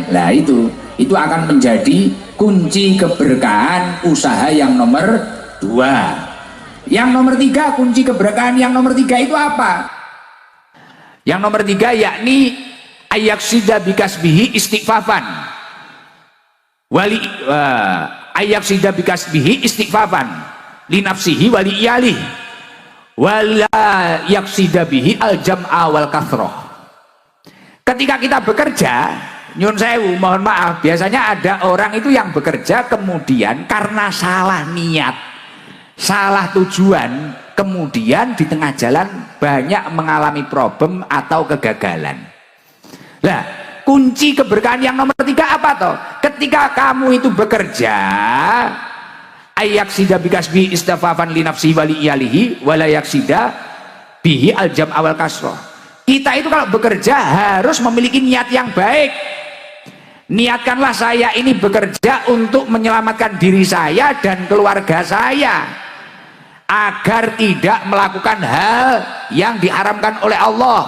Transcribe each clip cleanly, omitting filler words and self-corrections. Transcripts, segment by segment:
Nah itu akan menjadi kunci keberkahan usaha yang nomor 2. Yang nomor 3, kunci keberkahan yang nomor 3 itu apa? Yang nomor 3 yakni ayaksida bikasbihi istighfafan wali ayaksida bikasbihi istighfafan linafsihi wali iyalih wala yaksida bihi al-jam'a wal kathroh. Ketika kita bekerja, nyun sewu, mohon maaf, biasanya ada orang itu yang bekerja kemudian karena salah niat, salah tujuan, kemudian di tengah jalan banyak mengalami problem atau kegagalan. Nah, kunci keberkahan yang nomor 3 apa toh? Ketika kamu itu bekerja, ayaksida bikasbi istafafan li nafsi wali iyalihi wala yaksida bihi aljam awal kasroh. Kita itu kalau bekerja harus memiliki niat yang baik. Niatkanlah saya ini bekerja untuk menyelamatkan diri saya dan keluarga saya agar tidak melakukan hal yang diharamkan oleh Allah,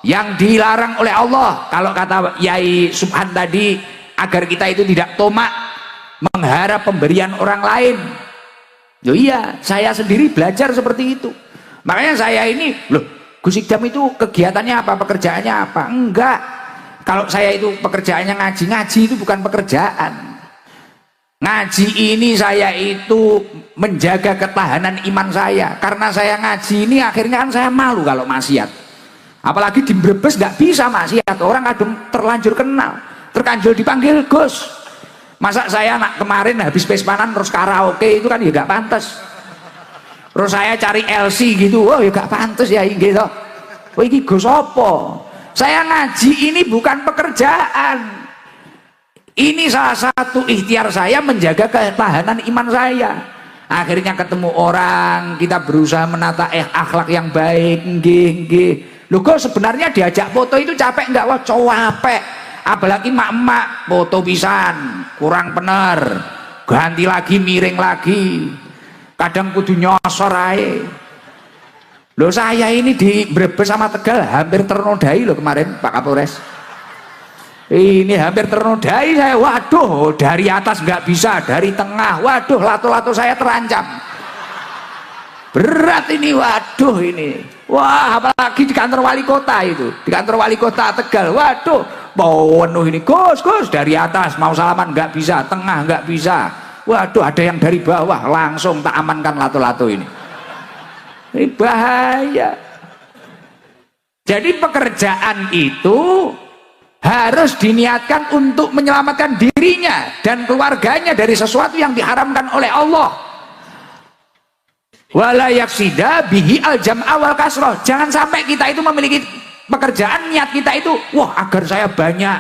yang dilarang oleh Allah. Kalau kata Yai Subhan tadi, agar kita itu tidak tomak mengharap pemberian orang lain. Loh iya, saya sendiri belajar seperti itu. Makanya saya ini, loh Gus Idam itu kegiatannya apa, pekerjaannya apa? Enggak. Kalau saya itu pekerjaannya ngaji, ngaji itu bukan pekerjaan. Ngaji ini saya itu menjaga ketahanan iman saya. Karena saya ngaji ini akhirnya kan saya malu kalau maksiat. Apalagi di Brebes nggak bisa maksiat. Orang kadang terlanjur kenal, terkanjul dipanggil Gus. Masa saya anak kemarin habis pespanan terus karaoke, itu kan ya gak pantas. Terus saya cari LC gitu, oh ya gak pantas ya gitu. Oh ini Gus apa? Saya ngaji ini bukan pekerjaan. Ini salah satu ikhtiar saya menjaga ketahanan iman saya. Akhirnya ketemu orang, kita berusaha menata akhlak yang baik. Nggih. Loh kok sebenarnya diajak foto itu capek enggak? Wah capek. Apalagi mak-mak foto pisan kurang bener, ganti lagi, miring lagi, kadang kudu nyosor ae. Loh saya ini di Brebes sama Tegal hampir ternodai loh kemarin Pak Kapolres. Ini hampir ternodai saya, waduh dari atas nggak bisa, dari tengah, waduh lato-lato saya terancam. Berat ini, waduh ini. Wah apalagi di kantor wali kota itu, di kantor wali kota Tegal, waduh. Penuh ini, Gus dari atas mau salaman nggak bisa, tengah nggak bisa, waduh ada yang dari bawah, langsung tak amankan lato-lato ini bahaya. Jadi pekerjaan itu harus diniatkan untuk menyelamatkan dirinya dan keluarganya dari sesuatu yang diharamkan oleh Allah. Wala yaksida bihi aljam awal kasroh. Jangan sampai kita itu memiliki pekerjaan, niat kita itu wah agar saya banyak,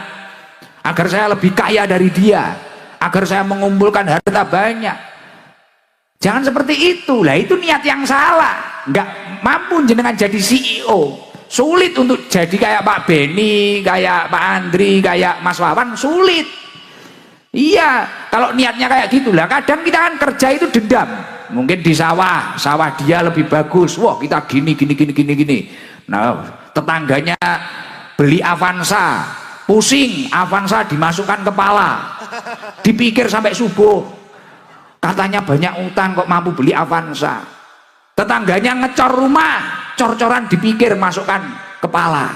agar saya lebih kaya dari dia, agar saya mengumpulkan harta banyak. Jangan seperti itu. Lah itu niat yang salah. Nggak mampu jenengan jadi CEO, sulit untuk jadi kayak Pak Beni, kayak Pak Andri, kayak Mas Wawan, sulit. Iya, kalau niatnya kayak gitulah. Kadang kita kan kerja itu dendam. Mungkin di sawah dia lebih bagus, wah kita gini. Nah tetangganya beli Avanza, pusing, Avanza dimasukkan kepala, dipikir sampai subuh, katanya banyak utang kok mampu beli Avanza. Tetangganya ngecor rumah, cor-coran dipikir masukkan kepala,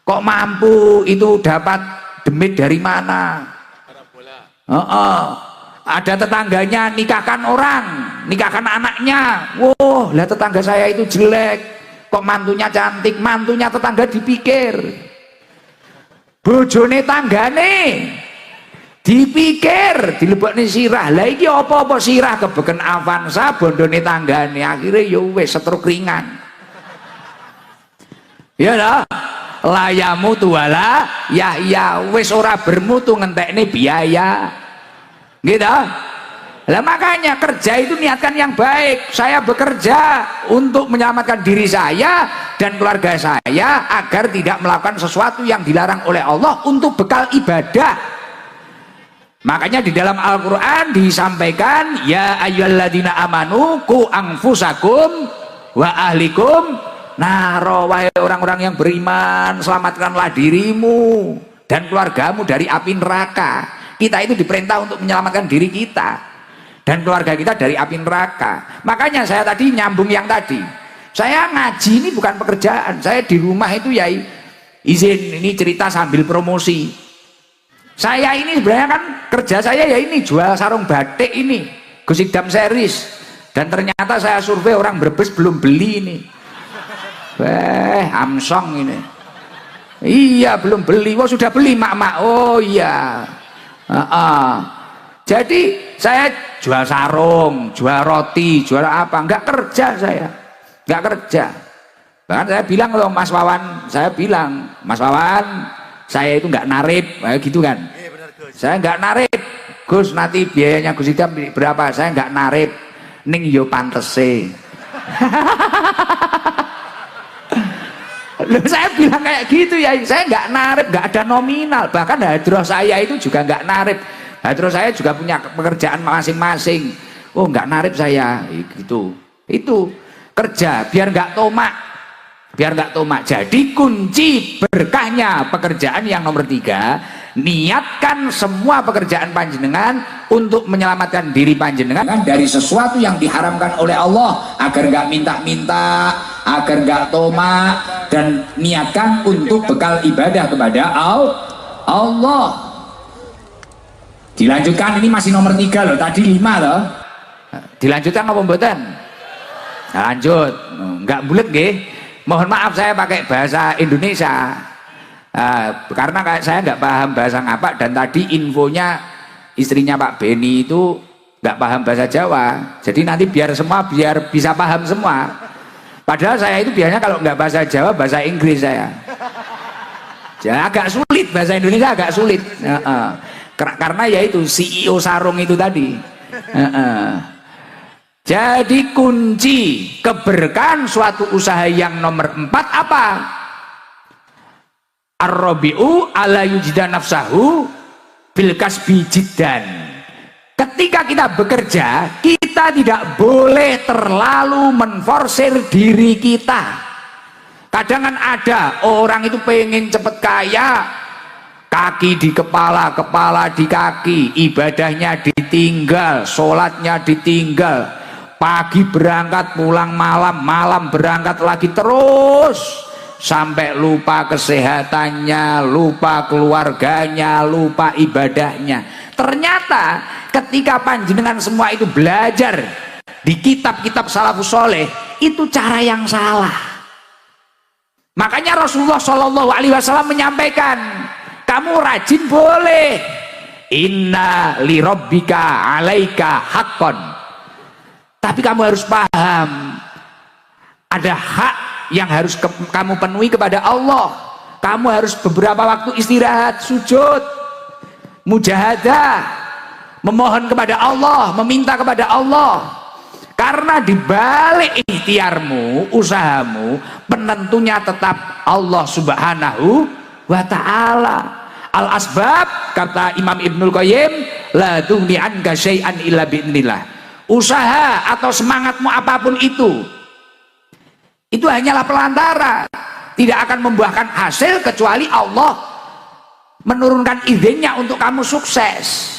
kok mampu itu dapat demit dari mana. Ada tetangganya nikahkan orang, nikahkan anaknya, wah lah tetangga saya itu jelek, kok mantunya cantik, mantunya tetangga dipikir, bojone tanggane dipikir, dilebokne sirah. Lah iki apa-apa sirah kebeken Avanza, bondone tanggane, akhirnya ya wis setruk ringan. Ya lah, layamu tuwala ya wis ora bermutu ngentekne biaya. Gitu. Lah makanya kerja itu niatkan yang baik. Saya bekerja untuk menyelamatkan diri saya dan keluarga saya agar tidak melakukan sesuatu yang dilarang oleh Allah untuk bekal ibadah. Makanya di dalam Al-Quran disampaikan, ya ayyuhalladzina amanu qu anfusakum wa ahlikum naro, wahai orang-orang yang beriman, selamatkanlah dirimu dan keluargamu dari api neraka. Kita itu diperintah untuk menyelamatkan diri kita dan keluarga kita dari api neraka. Makanya saya tadi nyambung yang tadi, saya ngaji ini bukan pekerjaan. Saya di rumah itu ya izin ini cerita sambil promosi. Saya ini sebenarnya kan kerja saya ya ini jual sarung batik ini, Gusidam series. Dan ternyata saya survei orang Brebes belum beli ini. Amsong ini. Iya belum beli. Wah sudah beli mak-mak. Oh iya. Jadi saya jual sarung, jual roti, jual apa? Enggak kerja saya. Enggak kerja. Bahkan saya bilang loh Mas Wawan, saya bilang Mas Wawan, saya itu enggak narip, kayak gitu kan. Saya enggak narip. Gus nanti biayanya Gus Idam berapa? Saya enggak narip. Ning yo pantese. Loh, saya bilang kayak gitu ya, saya nggak narip, nggak ada nominal. Bahkan hadroh saya itu juga nggak narip. Hadroh saya juga punya pekerjaan masing-masing. Oh nggak narip saya, gitu. Itu kerja biar nggak tomak, biar nggak tomak. Jadi kunci berkahnya pekerjaan yang nomor 3, niatkan semua pekerjaan panjenengan untuk menyelamatkan diri panjenengan dari sesuatu yang diharamkan oleh Allah, agar nggak minta-minta, agar nggak tomak, dan niatkan untuk bekal ibadah kepada Allah. Dilanjutkan, ini masih nomor 3 loh, tadi 5 loh. Dilanjutkan apa mboten? Lanjut, nggak bulet nggih. Mohon maaf saya pakai bahasa Indonesia. Karena saya nggak paham bahasa ngapak, dan tadi infonya istrinya Pak Beni itu nggak paham bahasa Jawa, jadi nanti biar bisa paham semua. Padahal saya itu biasanya kalau nggak bahasa Jawa bahasa Inggris saya. Jadi agak sulit bahasa Indonesia, agak sulit. Karena ya itu CEO sarung itu tadi. Jadi kunci keberkahan suatu usaha yang nomor 4 apa? Ar-rabi'u ala yujida nafsahu bil kasbi jiddan. Ketika kita bekerja, kita tidak boleh terlalu menforsir diri kita. Kadang kan ada orang itu pengen cepet kaya, kaki di kepala, kepala di kaki, ibadahnya ditinggal, sholatnya ditinggal, pagi berangkat pulang malam, malam berangkat lagi terus, sampai lupa kesehatannya, lupa keluarganya, lupa ibadahnya. Ternyata ketika panjenengan semua itu belajar di kitab-kitab salafus soleh, itu cara yang salah. Makanya Rasulullah SAW menyampaikan, kamu rajin boleh, inna li rabbika alaika haqqan, tapi kamu harus paham ada hak yang harus kamu penuhi kepada Allah. Kamu harus beberapa waktu istirahat, sujud, mujahadah, memohon kepada Allah, meminta kepada Allah. Karena di balik ikhtiarmu, usahamu, penentunya tetap Allah Subhanahu wa ta'ala. Al asbab, kata Imam Ibnul Qayyim, la tughni anka syai'an illa bi'nillah. Usaha atau semangatmu apapun itu hanyalah pelantara, tidak akan membuahkan hasil kecuali Allah menurunkan izinnya untuk kamu sukses.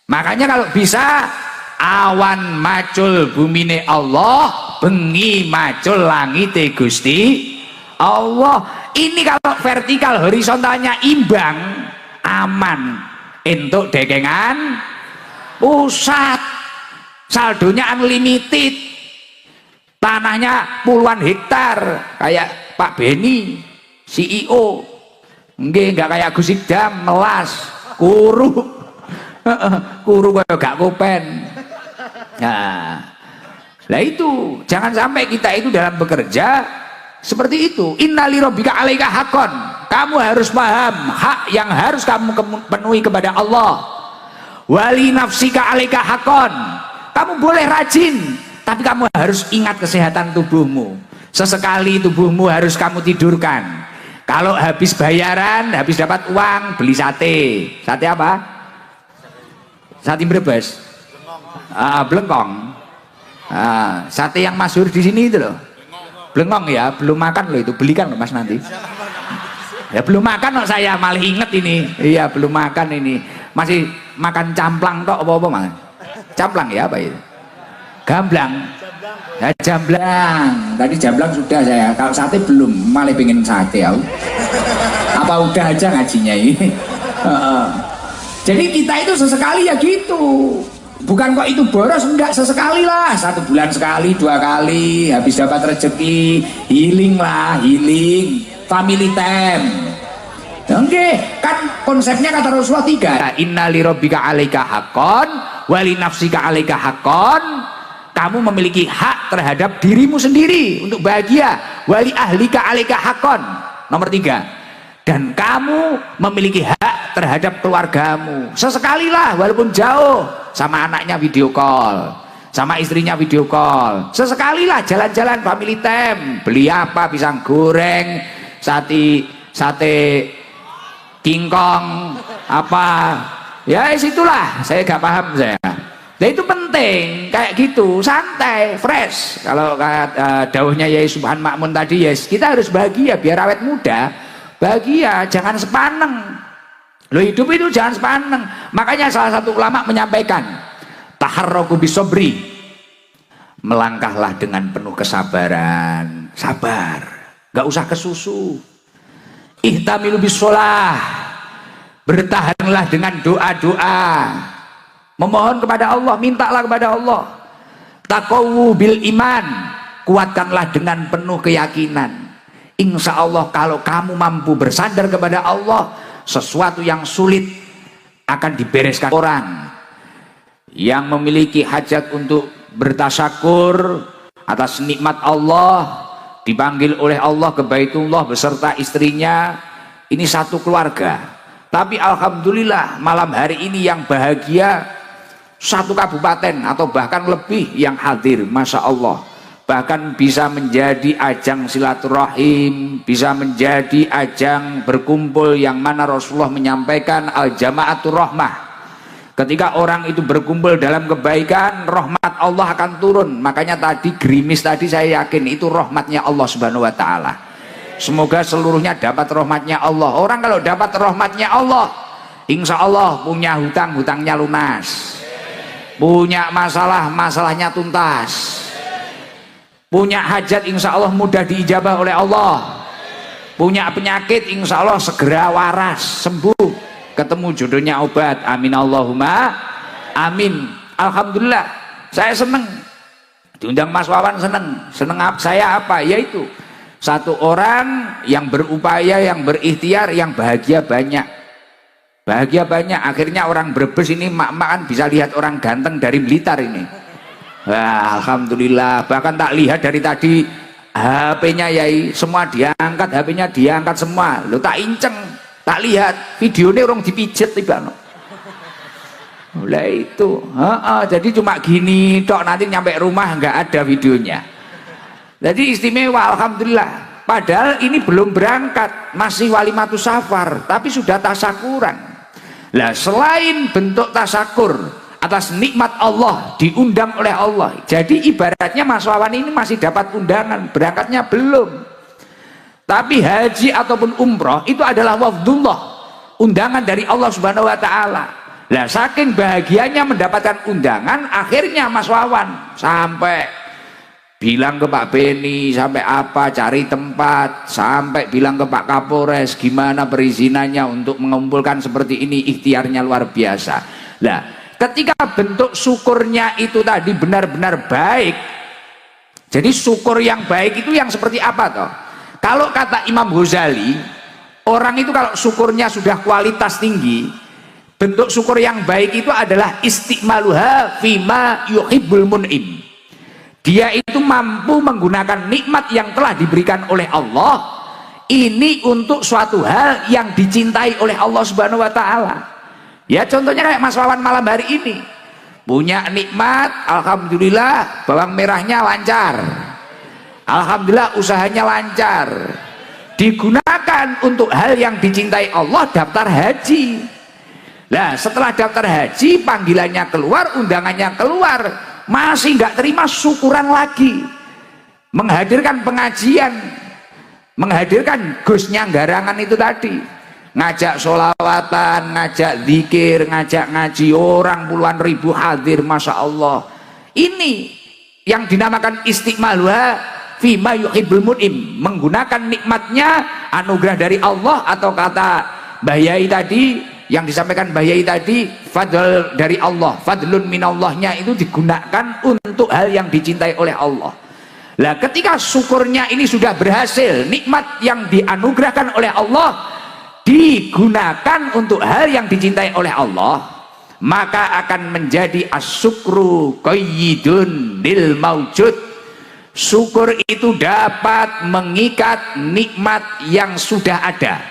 Makanya kalau bisa, awan macul bumine Allah, bengi macul langite Gusti Allah. Ini kalau vertikal horizontalnya imbang, aman, entuk dekengan pusat, saldonya unlimited, tanahnya puluhan hektar, kayak Pak Beni CEO. Nggak kayak Gus Idam melas kuru kayak gak kopen. Nah itu jangan sampai kita itu dalam bekerja seperti itu. Innali rabbika alaika haqqan, kamu harus paham hak yang harus kamu penuhi kepada Allah. Wali nafsika alaika haqqan, kamu boleh rajin, tapi kamu harus ingat kesehatan tubuhmu. Sesekali tubuhmu harus kamu tidurkan. Kalau habis bayaran, habis dapat uang, beli sate. Sate apa? Sate Brebes. Blengkong. Sate yang masyhur di sini itu loh. Blengkong ya, belum makan loh itu, belikan loh Mas nanti. Ya belum makan kok saya, malah inget ini. Iya belum makan ini, masih makan camplang tok apa Mas? Camplang ya apa itu? Gamblang. Ya jamblang. Tadi jamblang sudah saya. Kalau sate belum, malah pengen sate aku. Apa udah aja ngajinya ini? Jadi kita itu sesekali ya gitu. Bukan kok itu boros, enggak, sesekali lah, 1 bulan sekali, 2 kali, habis dapat rezeki, healing lah, healing, family time. Oke, kan konsepnya kata Rasulullah 3. Inna li rabbika 'alaika haqqan wa li nafsika 'alaika haqqan. Kamu memiliki hak terhadap dirimu sendiri untuk bahagia. Wa li ahlika 'alaika haqqan. Nomor 3. Dan kamu memiliki hak terhadap keluargamu. Sesekali lah, walaupun jauh, sama anaknya video call, sama istrinya video call. Sesekali lah jalan-jalan family time, beli apa, pisang goreng, sate kingkong, apa, ya situlah. Saya gak paham saya. Nah itu penting, kayak gitu, santai, fresh. Kalau dawuhnya Yai Subhan Makmun tadi, yes, kita harus bahagia biar awet muda. Bahagia, jangan sepaneng. Lo hidup itu jangan sepaneng. Makanya salah satu ulama menyampaikan, taharraku bisobri, melangkahlah dengan penuh kesabaran, sabar, gak usah kesusu. Ihtamilu bisolah, bertahanlah dengan doa-doa, memohon kepada Allah, mintalah kepada Allah. Taqawu bil iman, kuatkanlah dengan penuh keyakinan. Insya Allah kalau kamu mampu bersandar kepada Allah, sesuatu yang sulit akan dibereskan. Orang yang memiliki hajat untuk bertasyakur atas nikmat Allah, dipanggil oleh Allah ke Baitullah beserta istrinya, ini satu keluarga. Tapi alhamdulillah malam hari ini yang bahagia 1 kabupaten atau bahkan lebih yang hadir, Masya Allah. Bahkan bisa menjadi ajang silaturahim, bisa menjadi ajang berkumpul, yang mana Rasulullah menyampaikan al-jama'atur rahmah. Ketika orang itu berkumpul dalam kebaikan, rahmat Allah akan turun. Makanya tadi gerimis tadi saya yakin itu rahmatnya Allah Subhanahu wa taala. Semoga seluruhnya dapat rahmatnya Allah. Orang kalau dapat rahmatnya Allah, insya Allah punya hutang, hutangnya lunas, punya masalah, masalahnya tuntas, punya hajat insya Allah mudah diijabah oleh Allah, punya penyakit insya Allah segera waras, sembuh, ketemu jodohnya obat. Amin Allahumma amin. Alhamdulillah saya seneng diundang Mas Wawan, seneng saya apa, yaitu satu orang yang berupaya, yang berikhtiar, yang bahagia banyak. Akhirnya orang Brebes ini mak-mak kan bisa lihat orang ganteng dari Blitar ini. Wah, alhamdulillah, bahkan tak lihat dari tadi HP-nya Yai, semua diangkat, HP-nya diangkat semua. Lo tak inceng, tak lihat videonya orang dipijet tiba. Mulai itu, jadi cuma gini tok, nanti nyampe rumah nggak ada videonya. Jadi istimewa, alhamdulillah. Padahal ini belum berangkat, masih walimatus safar, tapi sudah tasakuran. Lah selain bentuk tasakur atas nikmat Allah, diundang oleh Allah, jadi ibaratnya Mas Wawan ini masih dapat undangan, berangkatnya belum. Tapi haji ataupun umroh itu adalah wafdullah, undangan dari Allah Subhanahu wa taala. Lah saking bahagianya mendapatkan undangan, akhirnya Mas Wawan sampai bilang ke Pak Beni, sampai apa, cari tempat, sampai bilang ke Pak Kapolres gimana perizinannya untuk mengumpulkan seperti ini. Ikhtiarnya luar biasa. Lah ketika bentuk syukurnya itu tadi benar-benar baik, jadi syukur yang baik itu yang seperti apa toh? Kalau kata Imam Ghazali, orang itu kalau syukurnya sudah kualitas tinggi, bentuk syukur yang baik itu adalah istiqmaluha fima yuhibbul mun'im. Dia itu mampu menggunakan nikmat yang telah diberikan oleh Allah ini untuk suatu hal yang dicintai oleh Allah Subhanahu wa taala. Ya contohnya kayak Mas Wawan malam hari ini punya nikmat, alhamdulillah bawang merahnya lancar, alhamdulillah usahanya lancar, digunakan untuk hal yang dicintai Allah, daftar haji. Nah setelah daftar haji, panggilannya keluar, undangannya keluar, masih nggak terima, syukuran lagi, menghadirkan pengajian, menghadirkan Gusnya Garangan itu tadi, ngajak sholawatan, ngajak zikir, ngajak ngaji, orang puluhan ribu hadir, Masya Allah. Ini yang dinamakan istiqmaluha fima yuhibbul mun'im, menggunakan nikmatnya anugerah dari Allah, atau kata Mbah Yai tadi, yang disampaikan Mbah Yai tadi, fadl dari Allah, fadlun minallahnya itu digunakan untuk hal yang dicintai oleh Allah. Lah ketika syukurnya ini sudah berhasil, nikmat yang dianugerahkan oleh Allah digunakan untuk hal yang dicintai oleh Allah, maka akan menjadi asyukru qayyidun lil maujud. Syukur itu dapat mengikat nikmat yang sudah ada.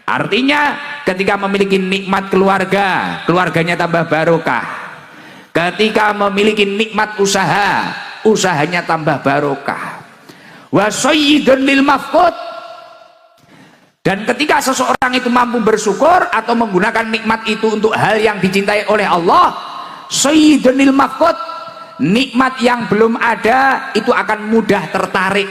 Artinya ketika memiliki nikmat keluarga, keluarganya tambah barokah. Ketika memiliki nikmat usaha, usahanya tambah barokah. Wa sayyidun lil mafqud. Dan ketika seseorang itu mampu bersyukur atau menggunakan nikmat itu untuk hal yang dicintai oleh Allah, sayyidun lil mafqud, nikmat yang belum ada itu akan mudah tertarik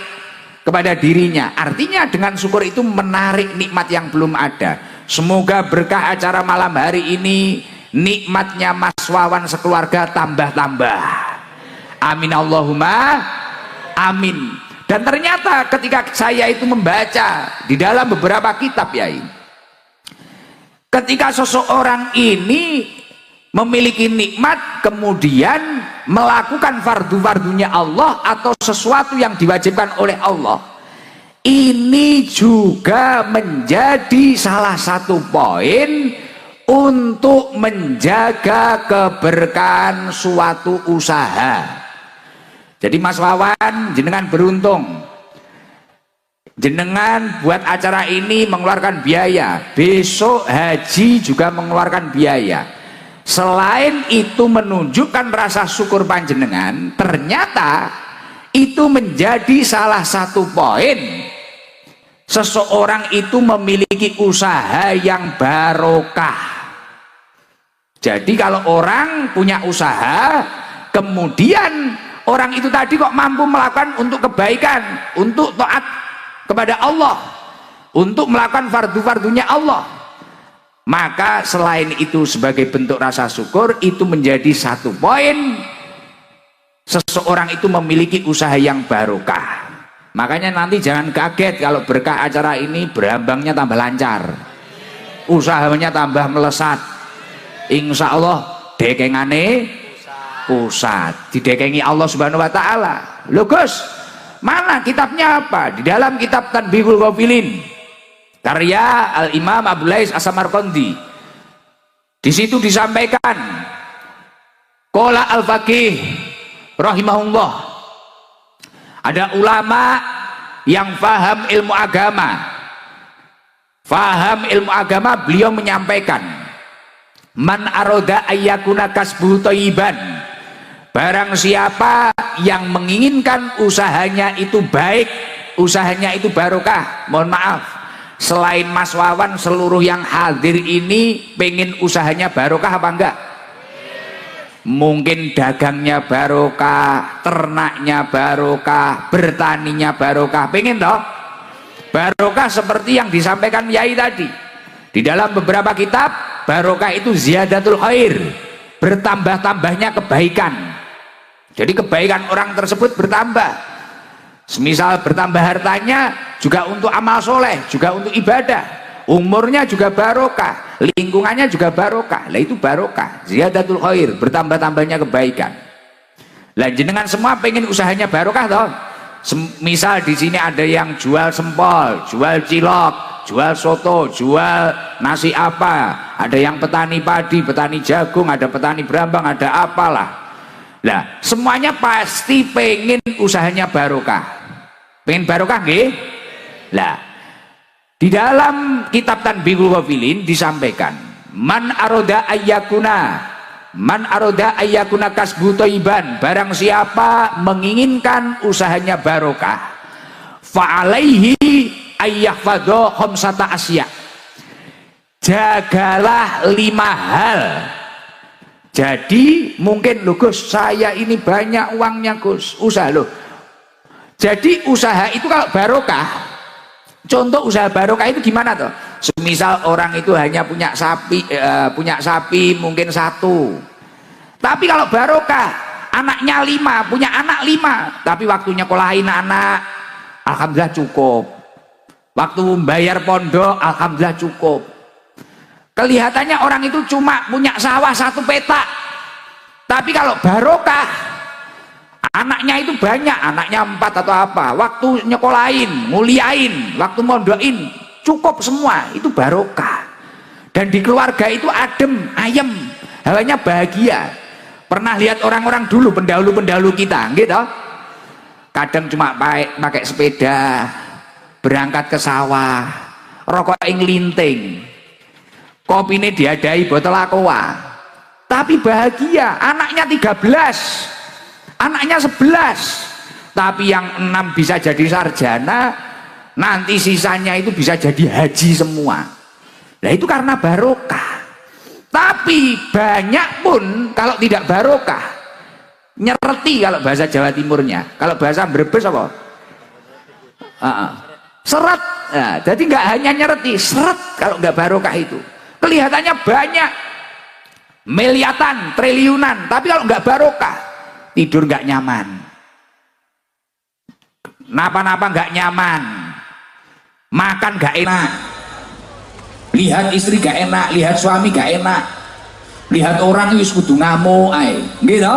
kepada dirinya. Artinya dengan syukur itu menarik nikmat yang belum ada. Semoga berkah acara malam hari ini, nikmatnya Mas Wawan sekeluarga tambah-tambah. Amin Allahumma amin. Dan ternyata ketika saya itu membaca di dalam beberapa kitab, ya, ketika seseorang ini memiliki nikmat kemudian melakukan fardu-fardunya Allah atau sesuatu yang diwajibkan oleh Allah, ini juga menjadi salah satu poin untuk menjaga keberkahan suatu usaha. Jadi Mas Wawan, jenengan beruntung, jenengan buat acara ini mengeluarkan biaya, besok haji juga mengeluarkan biaya. Selain itu menunjukkan rasa syukur panjenengan, ternyata itu menjadi salah satu poin seseorang itu memiliki usaha yang barokah. Jadi kalau orang punya usaha, kemudian orang itu tadi kok mampu melakukan untuk kebaikan, untuk taat kepada Allah, untuk melakukan fardu-fardunya Allah, maka selain itu sebagai bentuk rasa syukur, itu menjadi satu poin seseorang itu memiliki usaha yang barokah. Makanya nanti jangan kaget kalau berkah acara ini berambangnya tambah lancar, usahanya tambah melesat, insya Allah dekengane pusat didekengi Allah Subhanahu wa taala. Loh Gus, mana kitabnya apa? Di dalam kitab Tanbihul Ghafilin karya Al-Imam Abdul Lais As-Samarqandi, di situ disampaikan qala al-faqih rahimahullah, ada ulama yang faham ilmu agama, beliau menyampaikan man aroda ayyakuna kasbu thayyiban, barang siapa yang menginginkan usahanya itu baik, usahanya itu barokah. Mohon maaf, selain Mas Wawan, seluruh yang hadir ini pengen usahanya barokah apa enggak? Mungkin dagangnya barokah, ternaknya barokah, bertaninya barokah, pengen toh? Barokah seperti yang disampaikan Yai tadi. Di dalam beberapa kitab, barokah itu ziyadatul khair, bertambah-tambahnya kebaikan. Jadi kebaikan orang tersebut bertambah. Semisal bertambah hartanya juga untuk amal soleh, juga untuk ibadah. Umurnya juga barokah, lingkungannya juga barokah. Lah itu barokah, ziyadatul khair, bertambah-tambahnya kebaikan. Lah jenengan semua pengen usahanya barokah toh? Misal di sini ada yang jual sempol, jual cilok, jual soto, jual nasi apa, ada yang petani padi, petani jagung, ada petani brambang, ada apalah. Lah semuanya pasti pengen usahanya barokah. Pengen barokah nggih? Lah di dalam kitab Tanbihul Ghafilin disampaikan man aroda ayyakuna kasbu thayyiban, barang siapa menginginkan usahanya barokah, fa'alaihi ayyahfadha khamsata asya, jagalah 5 hal. Jadi mungkin loh Gus, saya ini banyak uangnya Gus, usaha loh. Jadi usaha itu kalau barokah Contoh usaha barokah itu gimana tuh? Semisal orang itu hanya punya sapi mungkin 1. Tapi kalau barokah, anaknya 5, punya anak 5, tapi waktunya kolahin anak, alhamdulillah cukup. Waktu bayar pondok, alhamdulillah cukup. Kelihatannya orang itu cuma punya sawah 1 petak. Tapi kalau barokah, anaknya itu banyak, anaknya 4 atau apa, waktu nyekolahin, muliain, waktu mondokin, cukup semua, itu barokah. Dan di keluarga itu adem, ayem, hawanya bahagia. Pernah lihat orang-orang dulu, pendahulu-pendahulu kita, gitu? Kadang cuma pakai sepeda, berangkat ke sawah, rokok linting, kopi ini diadai botol aqua, tapi bahagia. Anaknya 13, anaknya 11, tapi yang 6 bisa jadi sarjana, nanti sisanya itu bisa jadi haji semua. Nah itu karena barokah. Tapi banyak pun kalau tidak barokah, nyereti kalau bahasa Jawa Timurnya, kalau bahasa Brebes apa? Seret. Nah, jadi nggak hanya nyereti, seret kalau nggak barokah itu. Kelihatannya banyak, miliatan, triliunan, tapi kalau nggak barokah, tidur nggak nyaman, napa-napa nggak nyaman, makan nggak enak, lihat istri nggak enak, lihat suami nggak enak, lihat orang itu kudu ngamuk, gitu.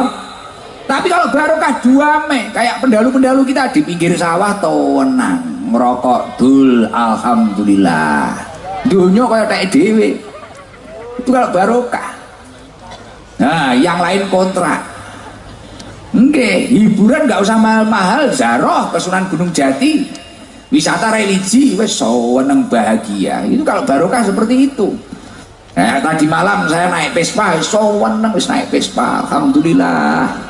Tapi kalau barokah duame, kayak pendahulu-pendahulu kita di pinggir sawah tenang, ngerokok dul, alhamdulillah. Dunia kayak tak dewe. Itu kalau barokah. Nah, yang lain kontrak. Oke, hiburan nggak usah mahal-mahal, zaroh ke Sunan Gunung Jati, wisata religi, wes seneng bahagia. Itu kalau barokah seperti itu. Nah, tadi malam saya naik Vespa, seneng wis naik Vespa, alhamdulillah.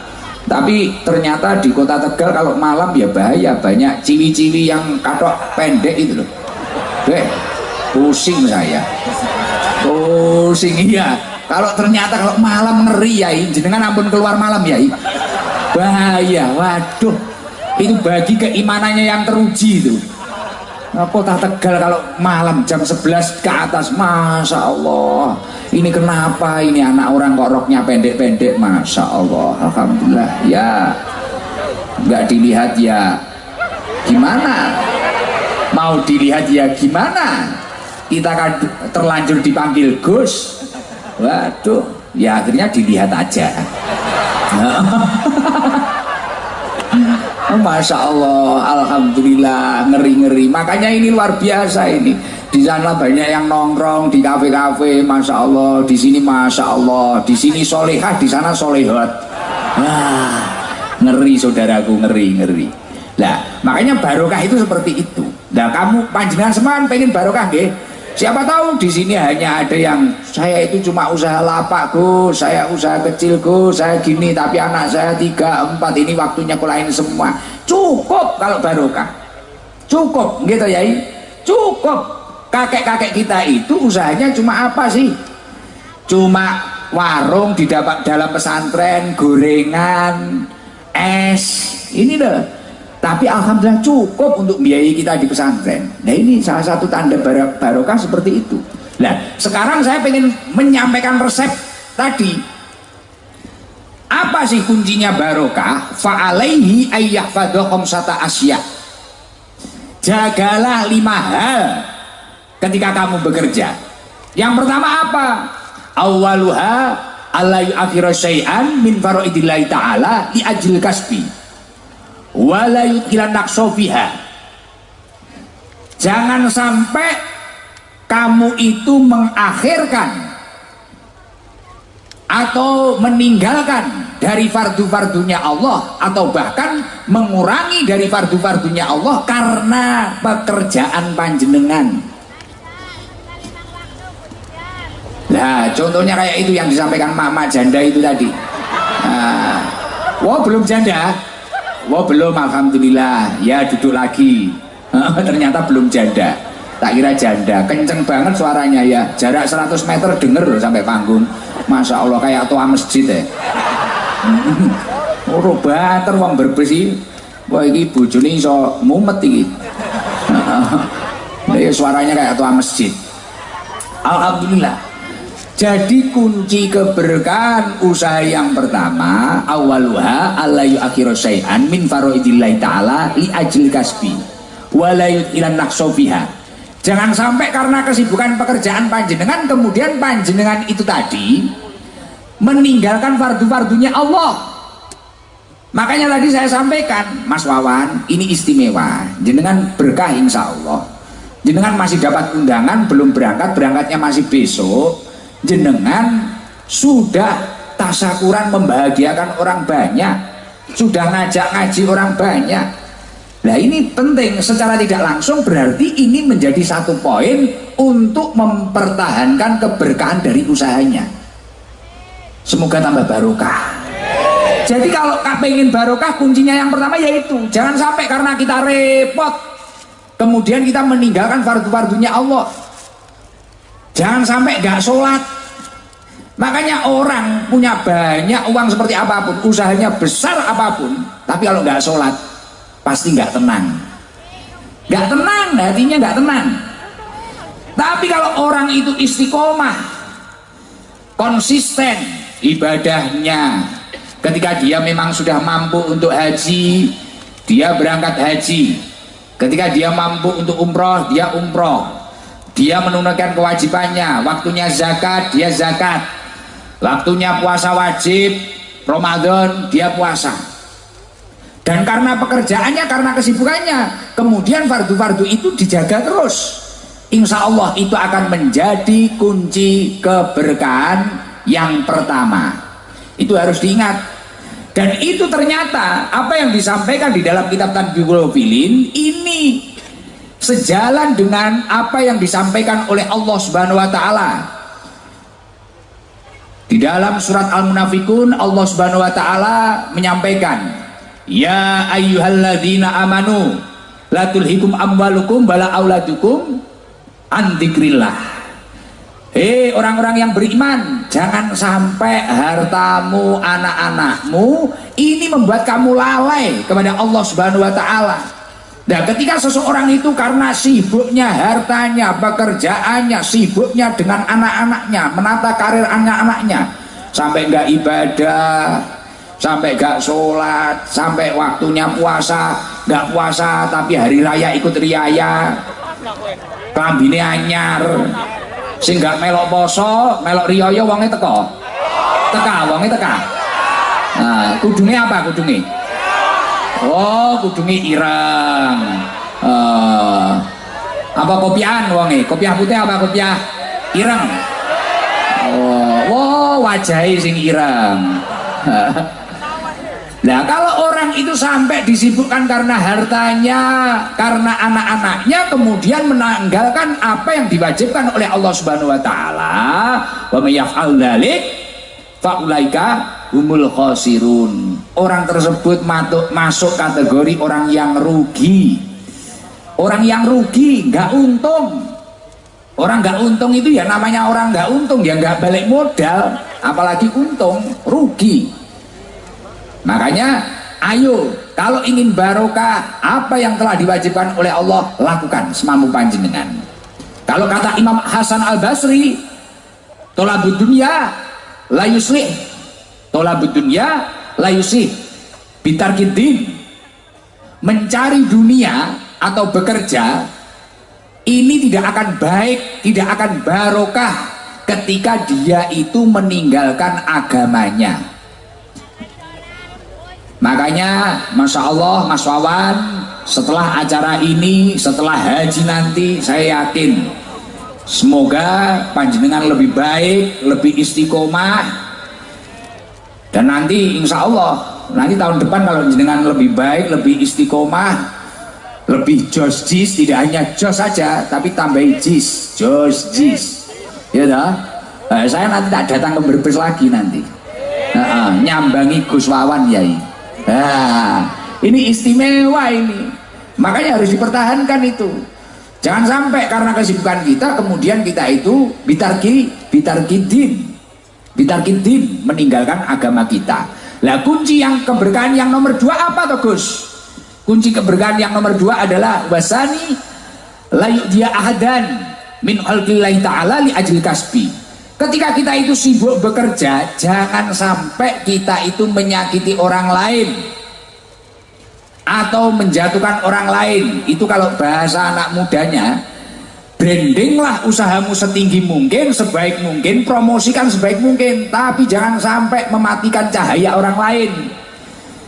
Tapi ternyata di kota Tegal kalau malam ya bahaya, banyak ciwi-ciwi yang katok pendek itu loh. Pusing saya, pusing. Iya, kalau ternyata kalau malam ngeri ya, jenengan ampun keluar malam ya, bahaya. Waduh, itu bagi keimanannya yang teruji itu. Kota Tegal kalau malam jam 11 ke atas, Masya Allah, ini kenapa ini anak orang kok roknya pendek-pendek, Masya Allah, alhamdulillah. Ya nggak dilihat ya gimana, mau dilihat ya gimana, kita kan terlanjur dipanggil Gus. Waduh, ya akhirnya dilihat aja. Masya Allah, alhamdulillah, ngeri-ngeri. Makanya ini luar biasa ini. Di sana banyak yang nongkrong di kafe-kafe, Masya Allah. Di sini Masya Allah, di sini solehah, di sana solehot. Wah, ngeri saudaraku, ngeri-ngeri. Nah, makanya barokah itu seperti itu. Nah, kamu panjenengan seman pengen barokah nggih? Siapa tahu di sini hanya ada yang saya itu cuma usaha lapak Gus, saya usaha kecil Gus, saya gini, tapi anak saya 3, 4 ini waktunya kulain semua. Cukup kalau barokah, cukup gitu ya, cukup. Kakek-kakek kita itu usahanya cuma apa sih? Cuma warung di dalam pesantren, gorengan, es, ini loh. Tapi alhamdulillah cukup untuk biayai kita di pesantren. Nah ini salah satu tanda barokah seperti itu. Nah sekarang saya pengen menyampaikan resep tadi. Apa sih kuncinya barokah? Fa'alaihi ayyahfadha khamsata asya. Jagalah 5 hal ketika kamu bekerja. Yang pertama apa? Awaluha alla yu'akhira syai'an min fara'idillahi ta'ala li ajil kasbi wala yutkilan naksofiha. Jangan sampai kamu itu mengakhirkan atau meninggalkan dari fardu-fardunya Allah, atau bahkan mengurangi dari fardu-fardunya Allah karena pekerjaan panjenengan. Nah contohnya kayak itu yang disampaikan mama janda itu tadi. Nah, wah belum janda. Wah belum, alhamdulillah. Ya duduk lagi. Ternyata belum janda. Tak kira janda. Kenceng banget suaranya ya. Jarak 100 meter denger loh sampai panggung. Masya Allah kayak tua masjid ya. Oh banter wong berbesi. Wah ini bojone iso mumet iki. Suaranya kayak tua masjid. Alhamdulillah. Jadi kunci keberkahan usaha yang pertama, awaluha alla yu'akhiru syai'an min fara'idillahi ta'ala li ajli kasbi wa la yud'ilan naqsofiha. Jangan sampai karena kesibukan pekerjaan panjenengan kemudian panjenengan itu tadi meninggalkan fardu-fardunya Allah. Makanya tadi saya sampaikan, Mas Wawan, ini istimewa. Jenengan berkah insya Allah. Jenengan masih dapat undangan, belum berangkat, berangkatnya masih besok. Jenengan sudah tasyakuran membahagiakan orang banyak, sudah ngajak ngaji orang banyak. Nah ini penting, secara tidak langsung berarti ini menjadi satu poin untuk mempertahankan keberkahan dari usahanya. Semoga tambah barokah. Jadi kalau pengen barokah kuncinya yang pertama yaitu jangan sampai karena kita repot kemudian kita meninggalkan fardu-fardunya Allah. Jangan sampai gak sholat. Makanya orang punya banyak uang seperti apapun, usahanya besar apapun, tapi kalau gak sholat pasti gak tenang. Gak tenang, hatinya gak tenang. Tapi kalau orang itu istiqomah, konsisten ibadahnya, ketika dia memang sudah mampu untuk haji, dia berangkat haji. Ketika dia mampu untuk umroh, dia umroh. Dia menunaikan kewajibannya, waktunya zakat, dia zakat. Waktunya puasa wajib, Ramadan, dia puasa. Dan karena pekerjaannya, karena kesibukannya, kemudian fardu-fardu itu dijaga terus. Insya Allah itu akan menjadi kunci keberkahan yang pertama. Itu harus diingat. Dan itu ternyata apa yang disampaikan di dalam kitab Tanbihul Filin ini sejalan dengan apa yang disampaikan oleh Allah Subhanahu wa taala. Di dalam surat Al-Munafikun Allah Subhanahu wa taala menyampaikan, "Ya ayyuhalladzina amanu la tulhikum amwalukum wala auladukum an dzikrillah." Hei orang-orang yang beriman, jangan sampai hartamu, anak-anakmu ini membuat kamu lalai kepada Allah Subhanahu wa taala. Nah, ketika seseorang itu karena sibuknya hartanya, pekerjaannya, sibuknya dengan anak-anaknya, menata karir anak-anaknya, sampai enggak ibadah, sampai enggak sholat, sampai waktunya puasa, enggak puasa tapi hari raya ikut riaya, klambine anyar, sing gak melok poso, melok riyaya wonge teka. Wonge teka. Nah, kudune apa kudune? Oh, kudune ireng. Apa kopiahan wonge? Kopiah putih apa kopiah ireng? Oh, wajahe sing ireng. Nah, kalau orang itu sampai disibukkan karena hartanya, karena anak-anaknya, kemudian menanggalkan apa yang diwajibkan oleh Allah Subhanahu wa taala, wa may yaf'al dzalik fa ulaika humul khasirun. Orang tersebut masuk kategori orang yang rugi. Orang yang rugi, enggak untung. Orang enggak untung itu ya namanya orang enggak untung, ya enggak balik modal, apalagi untung, rugi. Makanya ayo kalau ingin barokah, apa yang telah diwajibkan oleh Allah lakukan semampu panjenengan. Kalau kata Imam Hasan Al-Basri, tolabud dunya la yuslih, tolabud dunya la yuslih bitarkiddin. Mencari dunia atau bekerja ini tidak akan baik, tidak akan barokah ketika dia itu meninggalkan agamanya. Makanya Masya Allah Mas Wawan, setelah acara ini, setelah haji nanti, saya yakin semoga panjenengan lebih baik, lebih istiqomah. Dan nanti insya Allah nanti tahun depan kalau jenengan lebih baik, lebih istiqomah, lebih jos jis, tidak hanya jos saja tapi tambahin jis, jos jis, ya dah. Saya nanti tak datang ke Brebes lagi nanti, nyambangi Gus Wawan Yai. Nah, ini istimewa ini. Makanya harus dipertahankan itu. Jangan sampai karena kesibukan kita kemudian kita itu bitarkidin meninggalkan agama kita. Lah kunci yang keberkahan yang nomor 2 apa toh Gus? Kunci keberkahan yang nomor 2 adalah wasani la yu'diya ahadan min khalqillahi ta'ala li ajli kasbi. Ketika kita itu sibuk bekerja, jangan sampai kita itu menyakiti orang lain atau menjatuhkan orang lain. Itu kalau bahasa anak mudanya, brandinglah usahamu setinggi mungkin, sebaik mungkin, promosikan sebaik mungkin, tapi jangan sampai mematikan cahaya orang lain,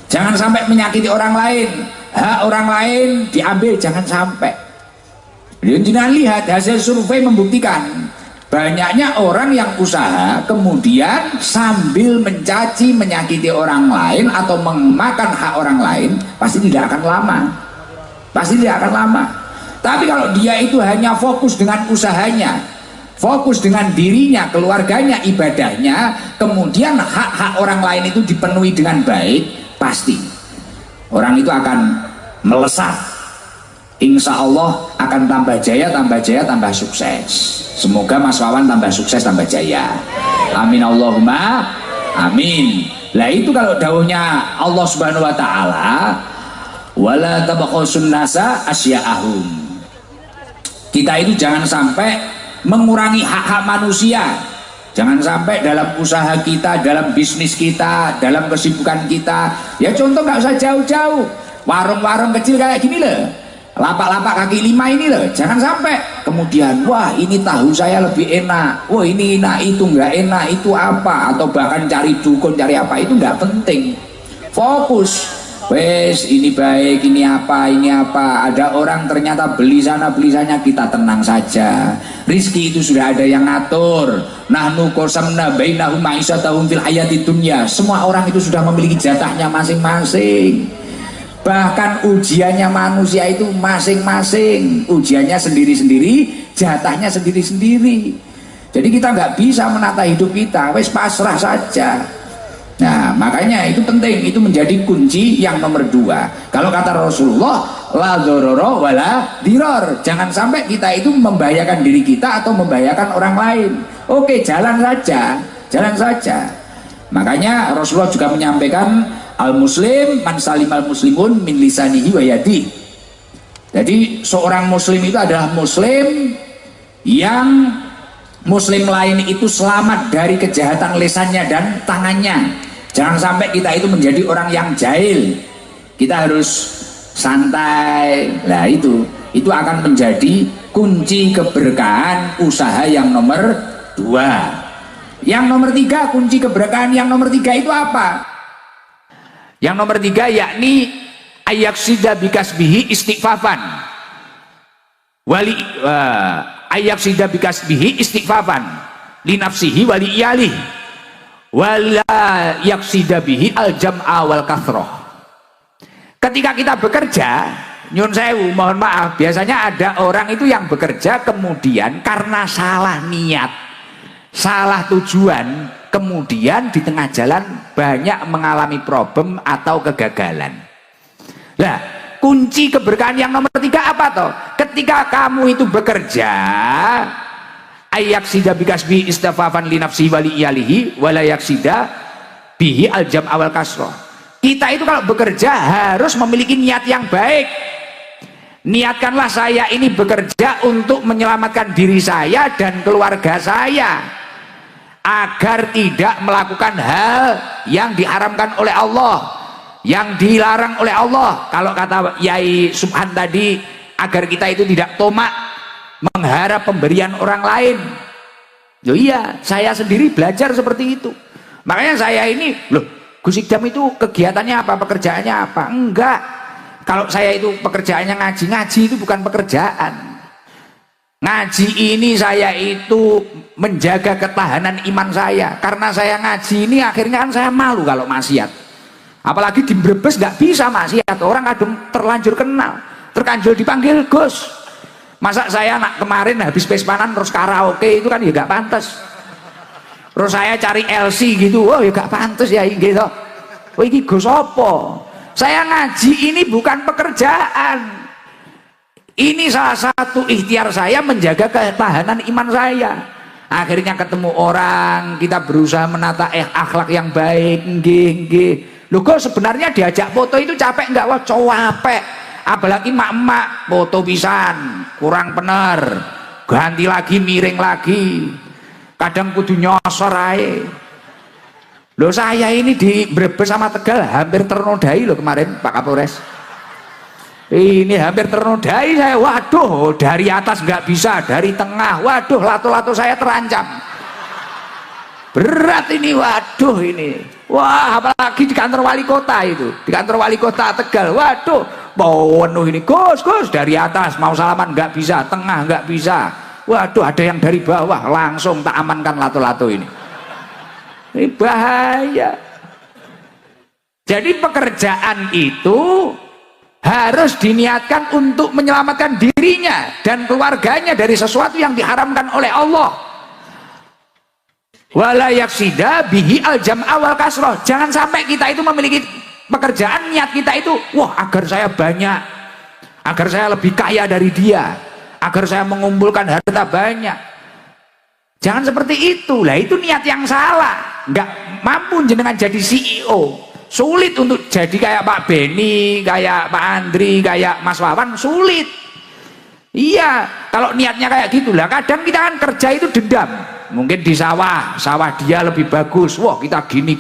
jangan sampai menyakiti orang lain, hak orang lain diambil, jangan sampai. Jangan lihat hasil survei membuktikan banyaknya orang yang usaha kemudian sambil mencaci, menyakiti orang lain atau memakan hak orang lain, pasti tidak akan lama, pasti tidak akan lama. Tapi kalau dia itu hanya fokus dengan usahanya, fokus dengan dirinya, keluarganya, ibadahnya, kemudian hak-hak orang lain itu dipenuhi dengan baik, pasti orang itu akan melesat. Insya Allah akan tambah jaya, tambah sukses. Semoga Mas Wawan tambah sukses, tambah jaya. Amin Allahumma amin. Lah itu kalau dawuhnya Allah Subhanahu wa taala, wala tabaqasun nasa asya'ahum. Kita itu jangan sampai mengurangi hak-hak manusia. Jangan sampai dalam usaha kita, dalam bisnis kita, dalam kesibukan kita. Ya contoh nggak usah jauh-jauh. Warung-warung kecil kayak gini loh, lapak-lapak kaki lima ini loh, jangan sampai kemudian wah ini tahu saya lebih enak, wah ini enak, itu nggak enak, itu apa, atau bahkan cari dukun, cari apa, itu nggak penting. Fokus, wes ini baik, ini apa, ada orang ternyata beli sana beli sana, kita tenang saja, rizki itu sudah ada yang ngatur. Nahnu qasamna bainahum ma'isyatahum fil hayatid dunya, semua orang itu sudah memiliki jatahnya masing-masing. Bahkan ujiannya manusia itu masing-masing, ujiannya sendiri-sendiri, jatahnya sendiri-sendiri. Jadi kita nggak bisa menata hidup kita, wes pasrah saja. Nah makanya itu penting, itu menjadi kunci yang nomor 2. Kalau kata Rasulullah, la dzarara wala dirar, jangan sampai kita itu membahayakan diri kita atau membahayakan orang lain. Oke, jalan saja, jalan saja. Makanya Rasulullah juga menyampaikan, al-muslim man salimal muslimun min lisanihi wa yadihi. Jadi seorang muslim itu adalah muslim yang muslim lain itu selamat dari kejahatan lisannya dan tangannya. Jangan sampai kita itu menjadi orang yang jahil. Kita harus santai. Nah itu akan menjadi kunci keberkahan usaha yang nomor 2. Yang nomor 3, kunci keberkahan yang nomor 3 itu apa? Yang nomor 3 yakni ayaksida bikasbihi istighfafan wali ayaksida bikasbihi istighfafan linafsihi wali iyalih wala yaksida bihi aljam'a wal kathroh. Ketika kita bekerja, nyun sewu, mohon maaf, biasanya ada orang itu yang bekerja kemudian karena salah niat, salah tujuan, kemudian di tengah jalan banyak mengalami problem atau kegagalan. Nah, kunci keberkahan yang nomor 3 apa toh? Ketika kamu itu bekerja, ayaksida bikasbi istafafan li nafsi wali iyalihi wala yaksida bihi aljam awal kasroh. Kita itu kalau bekerja harus memiliki niat yang baik. Niatkanlah saya ini bekerja untuk menyelamatkan diri saya dan keluarga saya, agar tidak melakukan hal yang diharamkan oleh Allah, yang dilarang oleh Allah. Kalau kata Yai Subhan tadi, agar kita itu tidak tomak mengharap pemberian orang lain. Loh iya, saya sendiri belajar seperti itu. Makanya saya ini, loh Gus Idam itu kegiatannya apa, pekerjaannya apa? Enggak, kalau saya itu pekerjaannya ngaji itu bukan pekerjaan. Ngaji ini saya itu menjaga ketahanan iman saya. Karena saya ngaji ini akhirnya kan saya malu kalau maksiat. Apalagi di Brebes nggak bisa maksiat, orang kadang terlanjur kenal, terkanjul dipanggil Gus. Masa saya kemarin habis pespanan terus karaoke, itu kan ya gak pantas. Terus saya cari LC gitu, oh ya gak pantas ya gitu. Oh ini Gus apa? Saya ngaji ini bukan pekerjaan. Ini salah satu ikhtiar saya menjaga ketahanan iman saya. Akhirnya ketemu orang, kita berusaha menata akhlak yang baik. Nggih. Loh kok sebenarnya diajak foto itu capek nggak? Wah capek. apalagi mak-mak foto pisan kurang bener, ganti lagi, miring lagi, kadang kudu nyosor ae. Loh, saya ini di Brebes sama Tegal hampir ternodai loh kemarin Pak Kapolres. Ini hampir ternodai saya. Waduh, dari atas nggak bisa, dari tengah, waduh, lato-lato saya terancam. Berat ini, waduh ini. Wah, apalagi di kantor wali kota itu, di kantor wali kota Tegal, waduh, penuh ini. Gus, dari atas mau salaman nggak bisa, tengah nggak bisa, waduh, ada yang dari bawah, langsung tak amankan lato-lato ini. Ini bahaya. Jadi pekerjaan itu harus diniatkan untuk menyelamatkan dirinya dan keluarganya dari sesuatu yang diharamkan oleh Allah. Wala yaksida bihi aljam awal kasroh. Jangan sampai kita itu memiliki pekerjaan, niat kita itu, wah, agar saya banyak, agar saya lebih kaya dari dia, agar saya mengumpulkan harta banyak. Jangan seperti itu. Lah, itu niat yang salah. Nggak mampu jenengan jadi CEO, sulit untuk jadi kayak Pak Beni, kayak Pak Andri, kayak Mas Wawan, sulit. Iya, kalau niatnya kayak gitulah. Kadang kita kan kerja itu dendam. Mungkin di sawah dia lebih bagus, wah kita gini.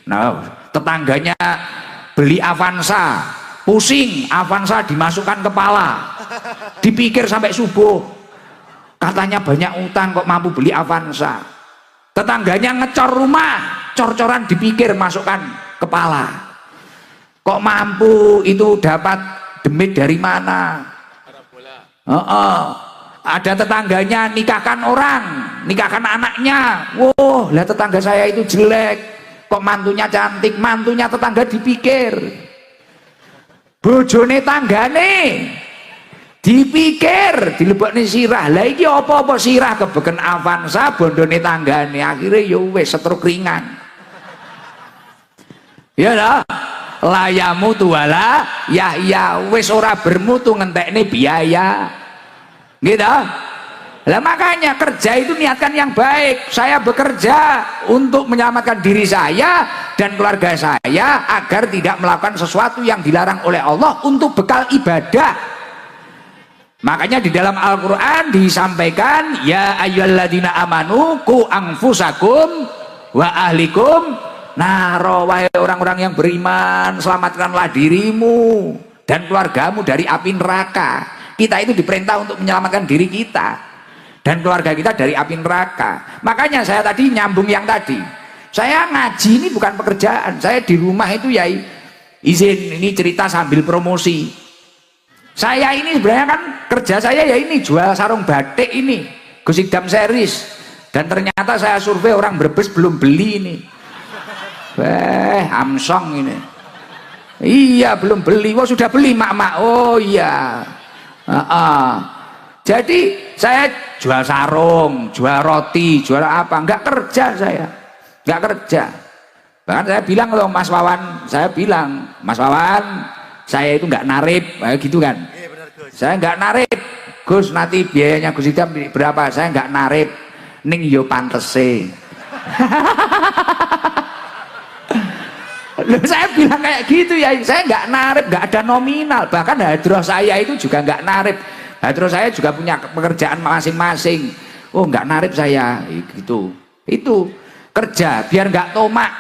Nah, tetangganya beli Avanza, pusing, Avanza dimasukkan kepala, dipikir sampai subuh, katanya banyak utang kok mampu beli Avanza. Tetangganya ngecor rumah, cor-coran dipikir masukkan kepala, kok mampu itu dapat demit dari mana. Ada tetangganya nikahkan orang, nikahkan anaknya, wow, lah tetangga saya itu jelek, kok mantunya cantik, mantunya tetangga dipikir, bojone tanggane dipikir, dilebokne sirah. Lah iki apa-apa sirah kebeken Avanza, bondone tanggane, akhirnya ya wis setruk ringan. Ya lah, layamu tuwala ya wis ora bermutu ngentekne biaya. Gitu. Lah makanya kerja itu niatkan yang baik. Saya bekerja untuk menyelamatkan diri saya dan keluarga saya agar tidak melakukan sesuatu yang dilarang oleh Allah untuk bekal ibadah. Makanya di dalam Al-Quran disampaikan, ya ayyuhalladzina amanu qu anfusakum wa ahlikum naro, wahai orang-orang yang beriman, selamatkanlah dirimu dan keluargamu dari api neraka. Kita itu diperintah untuk menyelamatkan diri kita dan keluarga kita dari api neraka. Makanya saya tadi nyambung yang tadi, saya ngaji ini bukan pekerjaan. Saya di rumah itu ya izin, ini cerita sambil promosi. Saya ini sebenarnya kan kerja saya ya ini jual sarung batik ini, Gusidam series, dan ternyata saya survei orang Brebes belum beli ini. Amsong ini. Iya, belum beli. Wah, sudah beli mak-mak. Oh iya. Jadi saya jual sarung, jual roti, jual apa, nggak kerja saya, nggak kerja. Bahkan saya bilang loh Mas Wawan, saya bilang Mas Wawan, saya itu nggak narip, gitu kan. Saya nggak narip, Gus, nanti biayanya Gus Idam berapa, saya nggak narip, ning yo pantese. Loh, saya bilang kayak gitu ya, saya nggak narip, nggak ada nominal. Bahkan hadroh saya itu juga nggak narip, hadroh saya juga punya pekerjaan masing-masing. Oh, nggak narip saya, gitu. Itu kerja biar nggak tomak,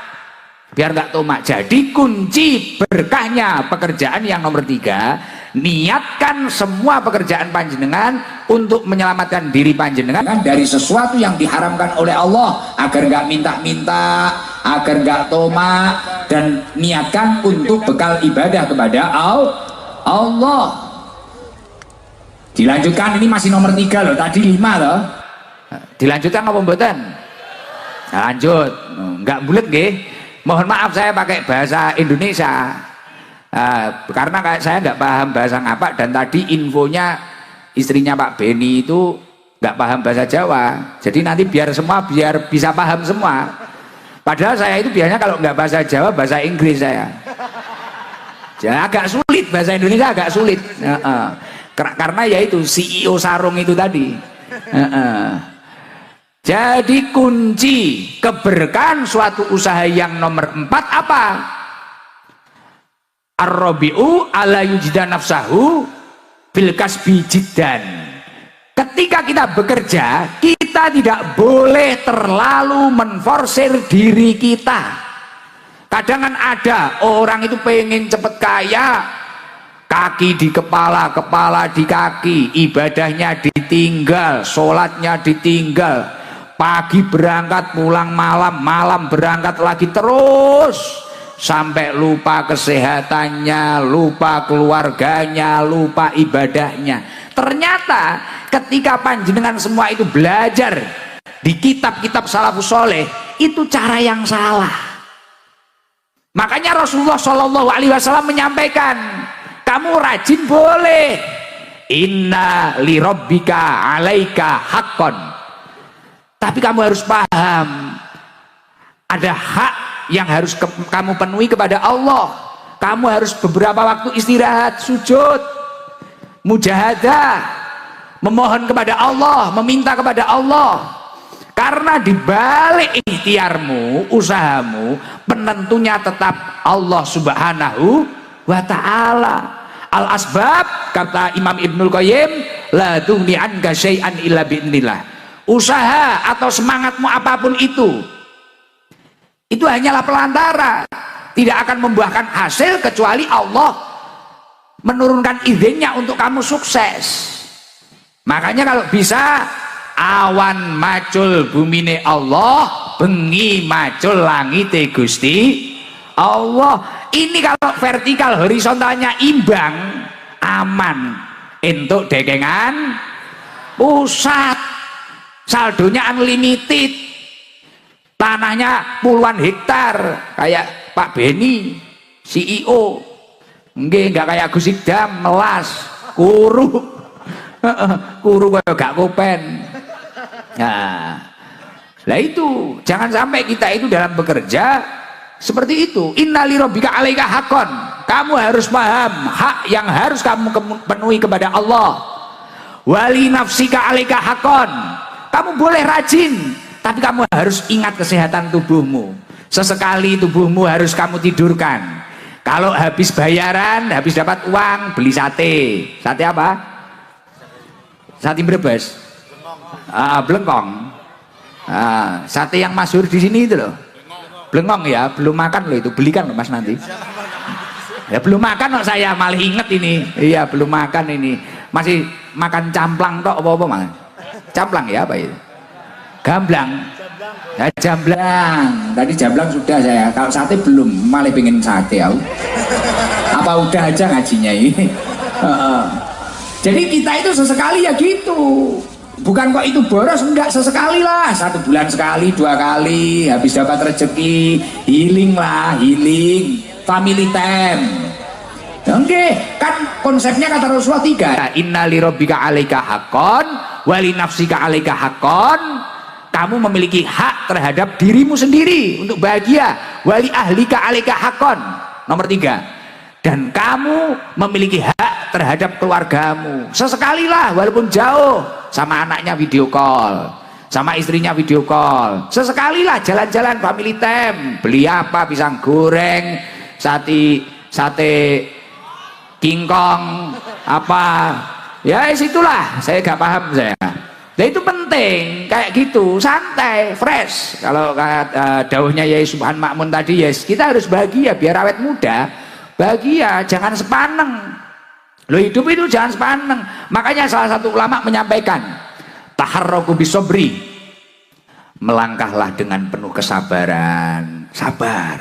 biar nggak tomak. Jadi kunci berkahnya pekerjaan yang nomor 3, niatkan semua pekerjaan panjenengan untuk menyelamatkan diri panjenengan dari sesuatu yang diharamkan oleh Allah, agar nggak minta-minta, agar nggak tomak, dan niatkan untuk bekal ibadah kepada Allah. Dilanjutkan, ini masih nomor 3 loh, tadi 5 loh. Dilanjutkan apa mboten? Lanjut, nggak bulet nggih. Mohon maaf saya pakai bahasa Indonesia. Karena saya nggak paham bahasa ngapak, dan tadi infonya istrinya Pak Beni itu nggak paham bahasa Jawa, jadi nanti biar semua biar bisa paham semua. Padahal saya itu biasanya kalau nggak bahasa Jawa, bahasa Inggris saya. Jadi agak sulit, bahasa Indonesia agak sulit. Karena ya itu CEO sarung itu tadi. Jadi kunci keberkahan suatu usaha yang nomor 4 apa? ar-rabi'u ala yujida nafsahu fil kasbi jiddan. Ketika kita bekerja, kita tidak boleh terlalu menforsir diri kita. Kadang kan ada orang itu pengen cepet kaya, kaki di kepala, kepala di kaki, ibadahnya ditinggal, sholatnya ditinggal, pagi berangkat pulang malam, malam berangkat lagi, terus sampai lupa kesehatannya, lupa keluarganya, lupa ibadahnya. Ternyata ketika panjenengan semua itu belajar di kitab-kitab salafus soleh, itu cara yang salah. Makanya Rasulullah Shallallahu Alaihi Wasallam menyampaikan, kamu rajin boleh, inna li rabbika alaika haqqan, tapi kamu harus paham, ada hak yang harus kamu penuhi kepada Allah. Kamu harus beberapa waktu istirahat, sujud, mujahadah, memohon kepada Allah, meminta kepada Allah. Karena di balik ikhtiarmu, usahamu, penentunya tetap Allah Subhanahu wa ta'ala. Al-asbab, kata Imam Ibnul Qayyim, la tughni anka syai'an illa bi'nillah. Usaha atau semangatmu apapun itu hanyalah pelantara, tidak akan membuahkan hasil kecuali Allah menurunkan izinnya untuk kamu sukses. Makanya kalau bisa, awan macul bumine Allah, bengi macul langite Gusti Allah. Ini kalau vertikal horizontalnya imbang, aman, entuk dekengan pusat, saldonya unlimited, tanahnya puluhan hektar, kayak Pak Beni CEO. Nggak kayak Gus Idam melas kuru kayak gak kopen. Nah itu jangan sampai kita itu dalam bekerja seperti itu. Innali rabbika alaika haqqan, kamu harus paham hak yang harus kamu penuhi kepada Allah. Wali nafsika alaika haqqan, kamu boleh rajin, tapi kamu harus ingat kesehatan tubuhmu. Sesekali tubuhmu harus kamu tidurkan. Kalau habis bayaran, habis dapat uang, beli sate. Sate apa? Sate Brebes. Blengkong. Sate yang masyhur di sini itu loh. Blengkong ya, belum makan loh itu, belikan loh Mas nanti. Ya belum makan loh saya, malah inget ini. Iya belum makan ini. Masih makan camplang tok apa Mas? Camplang ya apa itu? Gamblang. Ya jamblang, tadi jamblang sudah saya. Kalau sate belum, malah pengen sate aku. Apa udah aja ngajinya ini? Jadi kita itu sesekali ya gitu. Bukan kok itu boros, enggak, sesekali lah. 1 bulan sekali, 2 kali, habis dapat rezeki, healing lah, healing, family time. Oke, kan konsepnya kata Rasulullah 3. Inna li rabbika alaika haqqan, wa li nafsika alaika haqqan. Kamu memiliki hak terhadap dirimu sendiri untuk bahagia. Wali ahlika alaika haqqan. Nomor 3. Dan kamu memiliki hak terhadap keluargamu. Sesekalilah walaupun jauh, sama anaknya video call, sama istrinya video call. Sesekalilah jalan-jalan family time. Beli apa? Pisang goreng, sate kingkong, apa? Ya situlah, saya gak paham saya. Nah itu penting, kayak gitu, santai, fresh. Kalau dauhnya Yai Subhan Makmun tadi, yes, kita harus bahagia biar awet muda. Bahagia, jangan sepaneng. Lo hidup itu jangan sepaneng. Makanya salah satu ulama menyampaikan, taharraku bisobri, melangkahlah dengan penuh kesabaran, sabar,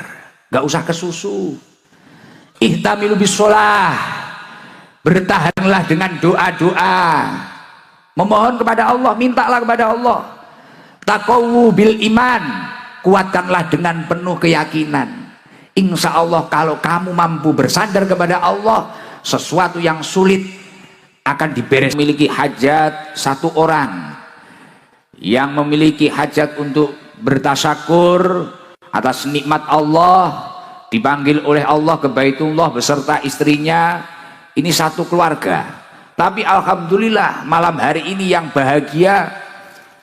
gak usah kesusu. Ihtamilu bisolah, bertahanlah dengan doa-doa, memohon kepada Allah, mintalah kepada Allah. Taqawu bil iman, kuatkanlah dengan penuh keyakinan. Insya Allah kalau kamu mampu bersandar kepada Allah, sesuatu yang sulit akan diberes. Memiliki hajat satu orang yang memiliki hajat untuk bertasyakur atas nikmat Allah, dipanggil oleh Allah ke Baitullah beserta istrinya, ini satu keluarga. Tapi alhamdulillah malam hari ini yang bahagia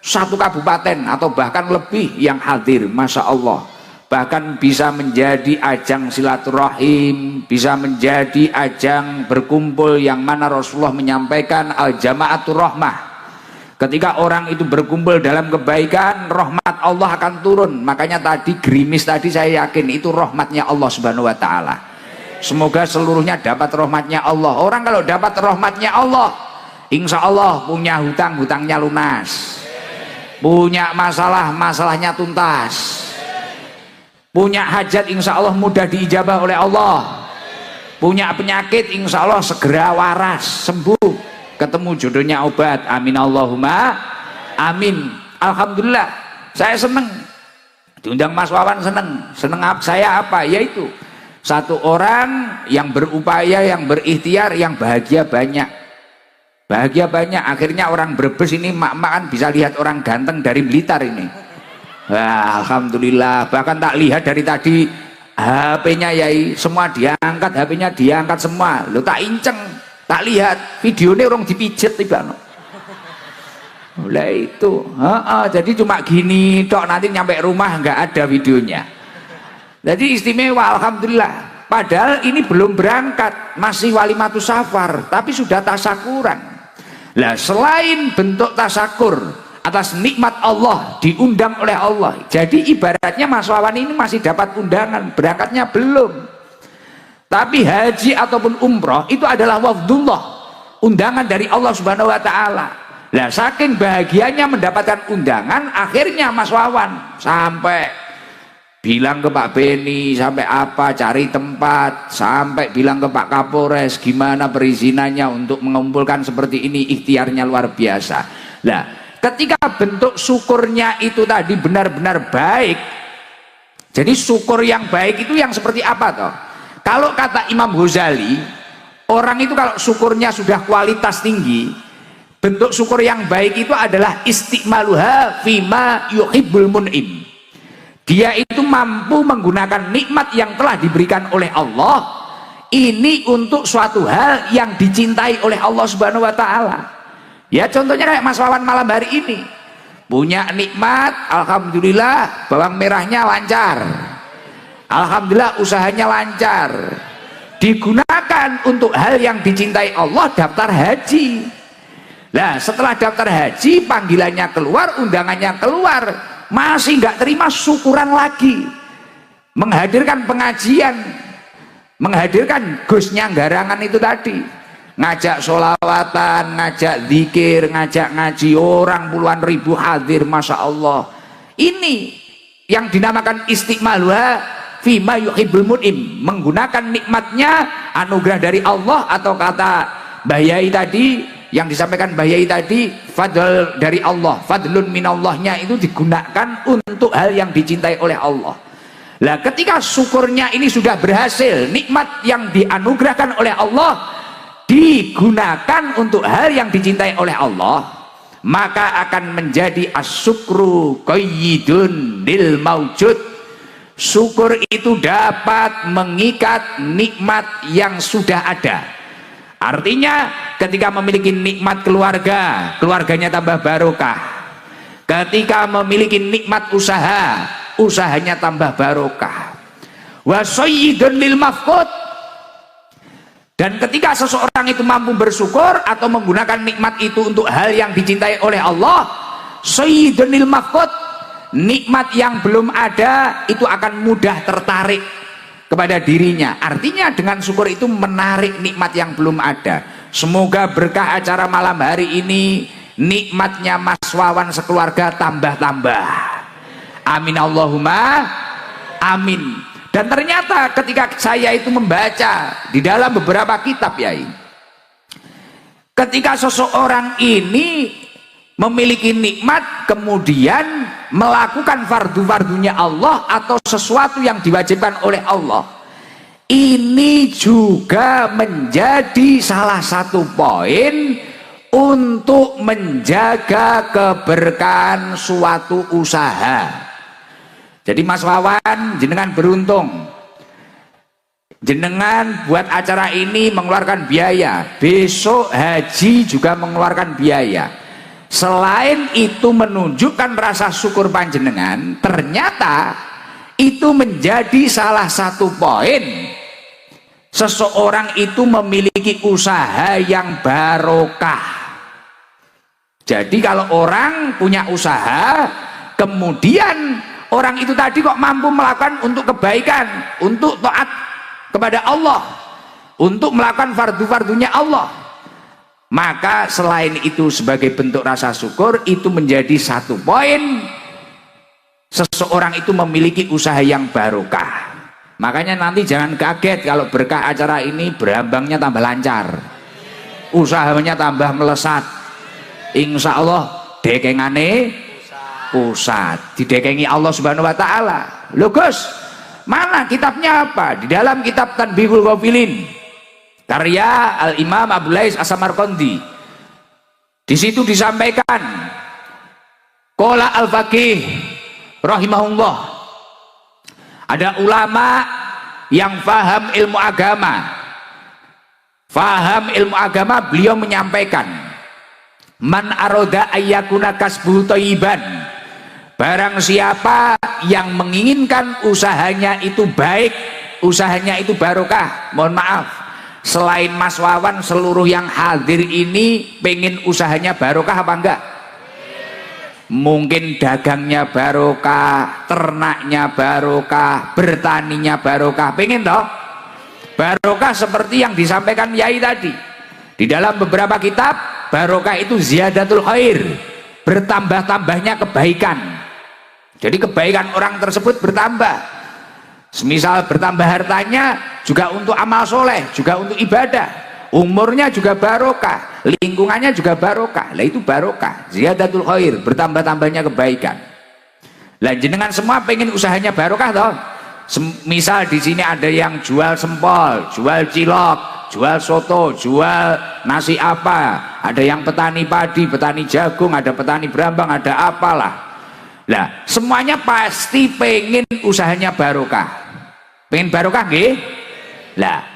1 kabupaten atau bahkan lebih yang hadir, Masya Allah. bahkan bisa menjadi ajang silaturahim, bisa menjadi ajang berkumpul, yang mana Rasulullah menyampaikan al jama'atur rahmah. Ketika orang itu berkumpul dalam kebaikan, rahmat Allah akan turun. Makanya tadi gerimis tadi saya yakin itu rahmatnya Allah Subhanahu wa taala. Semoga seluruhnya dapat rahmatnya Allah. Orang kalau dapat rahmatnya Allah, insya Allah punya hutang, hutangnya lunas, punya masalah, masalahnya tuntas, punya hajat insya Allah mudah diijabah oleh Allah, punya penyakit insya Allah segera waras, sembuh, ketemu jodohnya obat. Amin Allahumma amin. Alhamdulillah saya seneng diundang Mas Wawan, seneng saya apa? Yaitu satu orang yang berupaya, yang berikhtiar, yang bahagia banyak. Bahagia banyak. Akhirnya orang Brebes ini mak-makan bisa lihat orang ganteng dari Blitar ini. Wah, alhamdulillah. Bahkan tak lihat dari tadi HP-nya Yai semua diangkat, HP-nya diangkat semua. Lo tak inceng, tak lihat videonya orang dipijet tiba. Mulai itu, jadi cuma gini tok, nanti nyampe rumah nggak ada videonya. Jadi istimewa, alhamdulillah. Padahal ini belum berangkat, masih walimatus safar, tapi sudah tasakuran. Lah selain bentuk tasakur atas nikmat Allah, diundang oleh Allah. Jadi ibaratnya Mas Wawan ini masih dapat undangan, berangkatnya belum. Tapi haji ataupun umroh itu adalah wafdullah, undangan dari Allah Subhanahu wa taala. Lah saking bahagianya mendapatkan undangan, akhirnya Mas Wawan sampai bilang ke Pak Beni, sampai apa, cari tempat, sampai bilang ke Pak Kapolres gimana perizinannya untuk mengumpulkan seperti ini. Ikhtiarnya luar biasa. Lah ketika bentuk syukurnya itu tadi benar-benar baik, jadi syukur yang baik itu yang seperti apa toh? Kalau kata Imam Ghazali, orang itu kalau syukurnya sudah kualitas tinggi, bentuk syukur yang baik itu adalah istiqmaluha fima yuhibbul mun'im. Dia itu mampu menggunakan nikmat yang telah diberikan oleh Allah ini untuk suatu hal yang dicintai oleh Allah Subhanahu wa taala. Ya contohnya kayak Mas Wawan malam hari ini punya nikmat, alhamdulillah bawang merahnya lancar, alhamdulillah usahanya lancar, digunakan untuk hal yang dicintai Allah, daftar haji. Nah setelah daftar haji, panggilannya keluar, undangannya keluar, masih nggak terima, syukuran lagi, menghadirkan pengajian, menghadirkan Gusnya Garangan itu tadi, ngajak sholawatan, ngajak zikir, ngajak ngaji, orang puluhan ribu hadir, Masya Allah. Ini yang dinamakan istiqmaluha fima yuhibbul mun'im, menggunakan nikmatnya, anugerah dari Allah, atau kata Mbah Yai tadi, yang disampaikan Mbah Yai tadi, fadl dari Allah, fadlun minallahnya itu digunakan untuk hal yang dicintai oleh Allah. Lah ketika syukurnya ini sudah berhasil, nikmat yang dianugerahkan oleh Allah digunakan untuk hal yang dicintai oleh Allah, maka akan menjadi asyukru qayyidun lil maujud. Syukur itu dapat mengikat nikmat yang sudah ada. Artinya ketika memiliki nikmat keluarga, keluarganya tambah barokah. Ketika memiliki nikmat usaha, usahanya tambah barokah. Wa sayyidun lil mafqud. Dan ketika seseorang itu mampu bersyukur atau menggunakan nikmat itu untuk hal yang dicintai oleh Allah, sayyidun lil mafqud, nikmat yang belum ada itu akan mudah tertarik kepada dirinya. Artinya dengan syukur itu menarik nikmat yang belum ada. Semoga berkah acara malam hari ini, nikmatnya Mas Wawan sekeluarga tambah-tambah. Amin Allahumma amin. Dan ternyata ketika saya itu membaca di dalam beberapa kitab Yai, ketika seseorang ini memiliki nikmat kemudian melakukan fardu-fardunya Allah atau sesuatu yang diwajibkan oleh Allah, ini juga menjadi salah satu poin untuk menjaga keberkahan suatu usaha. Jadi Mas Wawan, jenengan beruntung, jenengan buat acara ini mengeluarkan biaya, besok haji juga mengeluarkan biaya. Selain itu menunjukkan rasa syukur panjenengan, ternyata itu menjadi salah satu poin seseorang itu memiliki usaha yang barokah. Jadi kalau orang punya usaha, kemudian orang itu tadi kok mampu melakukan untuk kebaikan, untuk taat kepada Allah, untuk melakukan fardu-fardunya Allah, maka selain itu sebagai bentuk rasa syukur, itu menjadi satu poin seseorang itu memiliki usaha yang barokah. Makanya nanti jangan kaget kalau berkah acara ini berambangnya tambah lancar, usahanya tambah melesat, insya Allah dekengane pusat, didekengi Allah Subhanahu wa Ta'ala. Loh Gus, mana kitabnya apa? Di dalam kitab Tanbihul Ghafilin karya Al-Imam Abdul Lais As-Samarqandi, di situ disampaikan qala al-faqih rahimahullah, ada ulama yang faham ilmu agama, beliau menyampaikan, man aroda ayyakuna kasbuhu thayyiban, barang siapa yang menginginkan usahanya itu baik, usahanya itu barokah. Mohon maaf, selain Mas Wawan, seluruh yang hadir ini pengen usahanya barokah apa enggak? Mungkin dagangnya barokah, ternaknya barokah, bertaninya barokah, pengen toh barokah seperti yang disampaikan Yai tadi. Di dalam beberapa kitab, barokah itu ziyadatul khair, bertambah-tambahnya kebaikan. Jadi kebaikan orang tersebut bertambah. Semisal bertambah hartanya juga untuk amal soleh, juga untuk ibadah. Umurnya juga barokah, lingkungannya juga barokah. Lah itu barokah, ziyadatul khair, bertambah-tambahnya kebaikan. Lah jenengan semua pengen usahanya barokah toh? Misal di sini ada yang jual sempol, jual cilok, jual soto, jual nasi apa, ada yang petani padi, petani jagung, ada petani berambang, ada apalah. Lah semuanya pasti pengen usahanya barokah. Pengen barokah nggih? Lah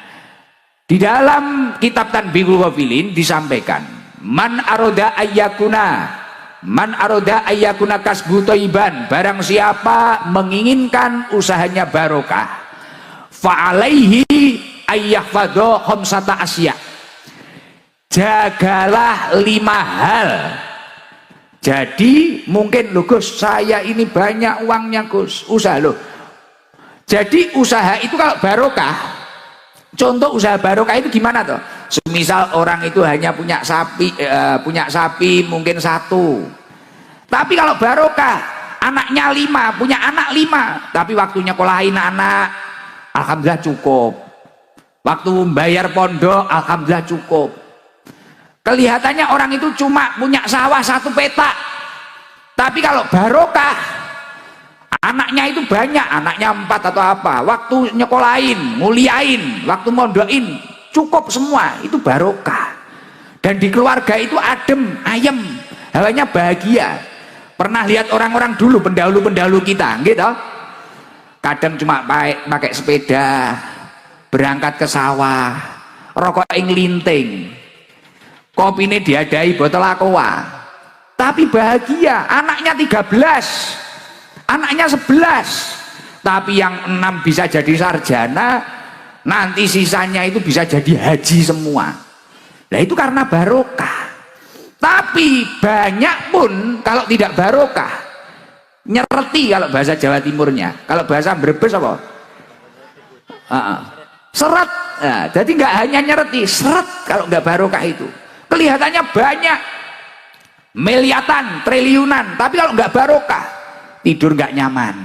di dalam kitab Tanbihul Ghafilin disampaikan, man aroda ayyakuna kasbu thayyiban, barang siapa menginginkan usahanya barokah, fa'alaihi ayyahfadho khamsata asya, jagalah 5 hal. Jadi mungkin loh Gus, saya ini banyak uangnya Gus, usaha loh. Jadi usaha itu kalau barokah, contoh usaha barokah itu gimana toh? Semisal orang itu hanya punya sapi mungkin 1, tapi kalau barokah anaknya 5, punya anak 5, tapi waktunya nyekolahin anak alhamdulillah cukup, waktu bayar pondok alhamdulillah cukup. Kelihatannya orang itu cuma punya sawah 1 petak, tapi kalau barokah anaknya itu banyak, anaknya 4 atau apa, waktu nyekolahin, muliain, waktu mondokin cukup semua, itu barokah. Dan di keluarga itu adem, ayem, hawanya bahagia. Pernah lihat orang-orang dulu, pendahulu-pendahulu kita gitu, kadang cuma pakai sepeda berangkat ke sawah, rokok linting, kopi ini diadai botol aqua, tapi bahagia. Anaknya 13, anaknya 11, tapi yang 6 bisa jadi sarjana, nanti sisanya itu bisa jadi haji semua. Nah itu karena barokah. Tapi banyak pun kalau tidak barokah, nyereti kalau bahasa Jawa Timurnya, kalau bahasa Brebes apa? Seret. Nah, jadi nggak hanya nyereti, seret kalau nggak barokah itu. Kelihatannya banyak, miliatan, triliunan, tapi kalau nggak barokah, tidur nggak nyaman,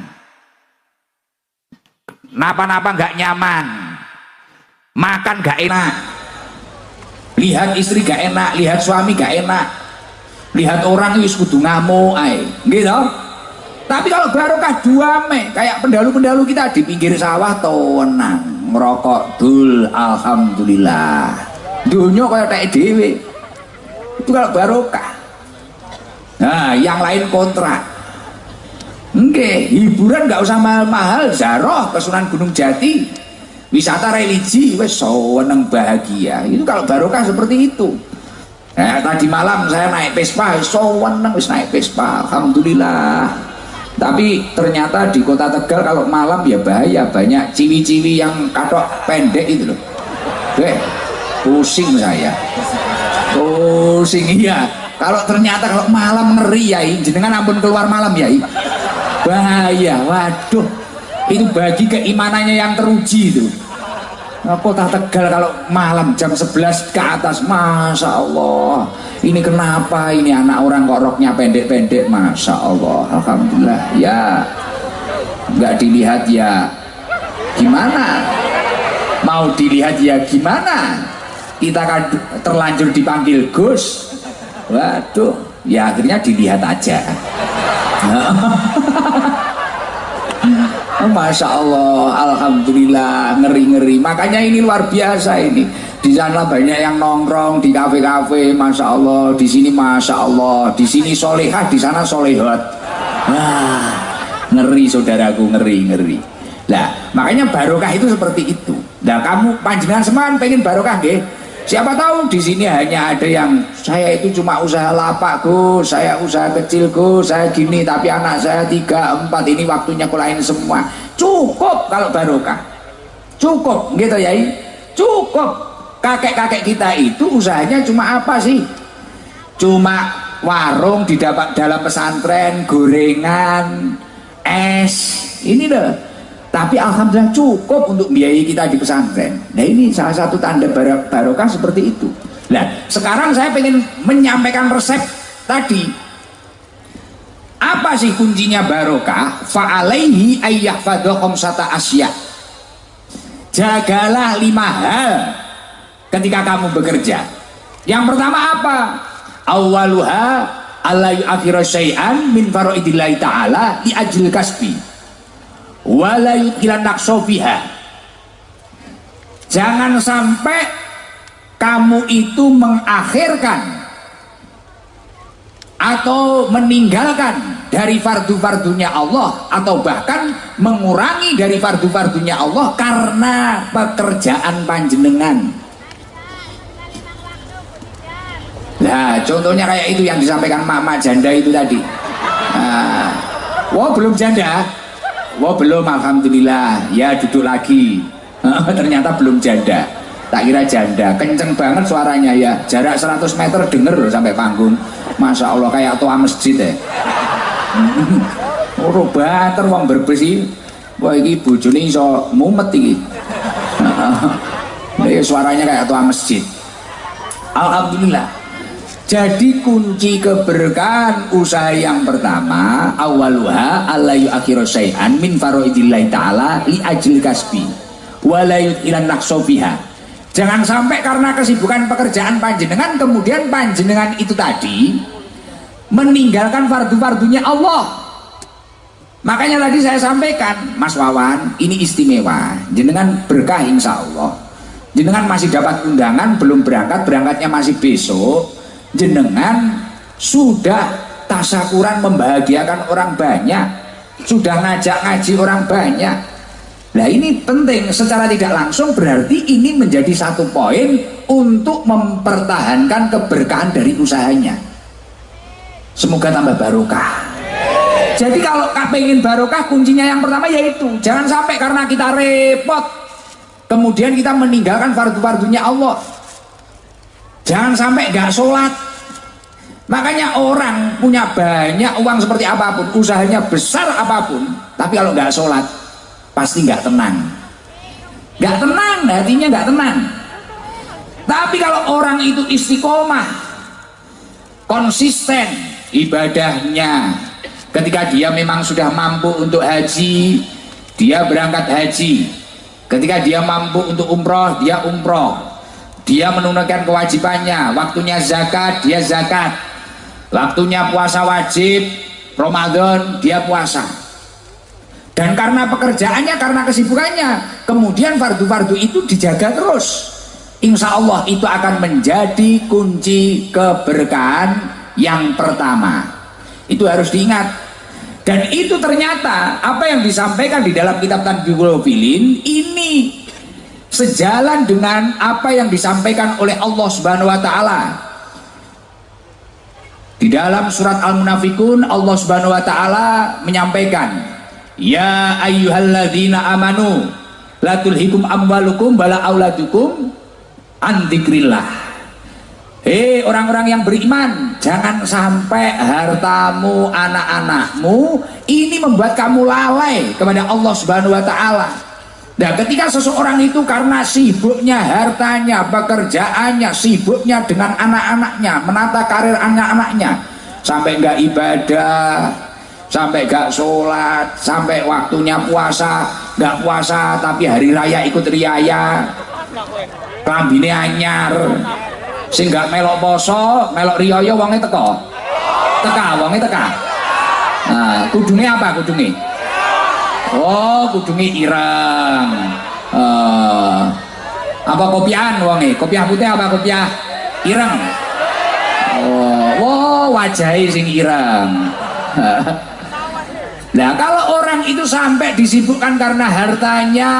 napa-napa nggak nyaman, makan nggak enak, lihat istri nggak enak, lihat suami nggak enak, lihat orang wis kudu ngamuk ae, gitu. Tapi kalau barokah duame, kayak pendahulu-pendahulu kita di pinggir sawah tenang, ngerokok dul, alhamdulillah, dunia kayak tek dhewe. Itu kalau barokah. Nah, yang lain kontrak. Oke, hiburan nggak usah mahal-mahal, zaroh ke Sunan Gunung Jati, wisata religi, wes seneng bahagia. Itu kalau barokah seperti itu. Nah, tadi malam saya naik Vespa, seneng wis naik Vespa, alhamdulillah. Tapi ternyata di kota Tegal kalau malam ya bahaya, banyak ciwi-ciwi yang katok pendek itu loh. Pusing saya, pusing. Iya, kalau ternyata kalau malam ngeri ya, jenengan ampun keluar malam ya, bahaya. Waduh, itu bagi keimanannya yang teruji itu. Kota Tegal kalau malam jam 11 ke atas, Masya Allah, ini kenapa ini anak orang kok roknya pendek-pendek, Masya Allah, Alhamdulillah. Ya nggak dilihat ya gimana, mau dilihat ya gimana, kita kan terlanjur dipanggil Gus. Waduh, ya akhirnya dilihat aja. Masya Allah, Alhamdulillah, ngeri-ngeri. Makanya ini luar biasa ini. Di sana banyak yang nongkrong di kafe-kafe, Masya Allah. Di sini Masya Allah. Di sini solehah, di sana solehot. Ngeri saudaraku, ngeri-ngeri. Nah, makanya barokah itu seperti itu. Nah, kamu panjenengan semua pengen barokah, nggih? Siapa tahu di sini hanya ada yang saya itu cuma usaha lapak Gus, saya usaha kecil Gus, saya gini, tapi anak saya 3, 4 ini waktunya kulain semua. Cukup kalau barokah, cukup gitu ya, cukup. Kakek-kakek kita itu usahanya cuma apa sih? Cuma warung di dalam pesantren, gorengan, es, ini loh. Tapi alhamdulillah cukup untuk biayai kita di pesantren. Nah, ini salah satu tanda barokah seperti itu. Nah, sekarang saya ingin menyampaikan resep tadi. Apa sih kuncinya barokah? Fa'alaihi ayyahfadha khamsata asya. Jagalah 5 hal ketika kamu bekerja. Yang pertama apa? Awwaluha alla yu'akhira syai'an min faraidillahi ta'ala li ajlil kasbi. Wala yuthilan naqsofiha. Jangan sampai kamu itu mengakhirkan atau meninggalkan dari fardu-fardunya Allah, atau bahkan mengurangi dari fardu-fardunya Allah karena pekerjaan panjenengan. Nah, contohnya kayak itu yang disampaikan mama janda itu tadi. Wah, belum janda. Wah, belum, alhamdulillah. Ya, duduk lagi. Ternyata belum janda. Tak kira janda. Kenceng banget suaranya ya. Jarak 100 meter denger loh sampai panggung. Masya Allah, kayak tua masjid ya. Oh, banter wong berbesi. Wah, ini bojone iso mumet iki. Suaranya kayak tua masjid. Alhamdulillah. Jadi kunci keberkahan usaha yang pertama, awaluha alla yu'akhiru syai'an min faraidillahi ta'ala li ajil kasbi wa la yuthilan naqsofiha. Jangan sampai karena kesibukan pekerjaan panjenengan kemudian panjenengan itu tadi meninggalkan fardu-fardunya Allah. Makanya tadi saya sampaikan, Mas Wawan, ini istimewa. Jenengan berkah insya Allah. Jenengan masih dapat undangan, belum berangkat, berangkatnya masih besok. Jenengan sudah tasyakuran membahagiakan orang banyak, sudah ngajak ngaji orang banyak. Nah, ini penting, secara tidak langsung berarti ini menjadi satu poin untuk mempertahankan keberkahan dari usahanya. Semoga tambah barokah. Jadi kalau pengen barokah, kuncinya yang pertama yaitu jangan sampai karena kita repot kemudian kita meninggalkan fardu-fardunya Allah. Jangan sampai gak sholat. Makanya orang punya banyak uang seperti apapun, usahanya besar apapun, tapi kalau gak sholat pasti gak tenang. Gak tenang, hatinya gak tenang. Tapi kalau orang itu istiqomah, konsisten ibadahnya, ketika dia memang sudah mampu untuk haji, dia berangkat haji. Ketika dia mampu untuk umroh, dia umroh. Dia menunaikan kewajibannya, waktunya zakat, dia zakat. Waktunya puasa wajib, Ramadan, dia puasa. Dan karena pekerjaannya, karena kesibukannya, kemudian fardu-fardu itu dijaga terus. Insya Allah itu akan menjadi kunci keberkahan yang pertama. Itu harus diingat. Dan itu ternyata apa yang disampaikan di dalam kitab Tanbihul Filin ini sejalan dengan apa yang disampaikan oleh Allah Subhanahu wa taala Di dalam surat Al-Munafikun Allah Subhanahu wa taala menyampaikan, ya ayyuhalladzina amanu la tulhikum amwalukum wala auladukum an dzikrillah. Hei orang-orang yang beriman, jangan sampai hartamu, anak-anakmu ini membuat kamu lalai kepada Allah Subhanahu wa taala. Nah, ketika seseorang itu karena sibuknya hartanya, pekerjaannya, sibuknya dengan anak-anaknya, menata karir anak-anaknya, sampai nggak ibadah, sampai nggak sholat, sampai waktunya puasa, nggak puasa tapi hari raya ikut riaya, klambine anyar, sing nggak melok poso, melok riaya wonge teka, wonge teka. Nah, kudune apa kudune? Oh, kudunge ireng. Apa kopiahan wonge? Kopiah putih apa kopiah ireng? Oh, wajahe sing ireng. Nah, kalau orang itu sampai disibukkan karena hartanya,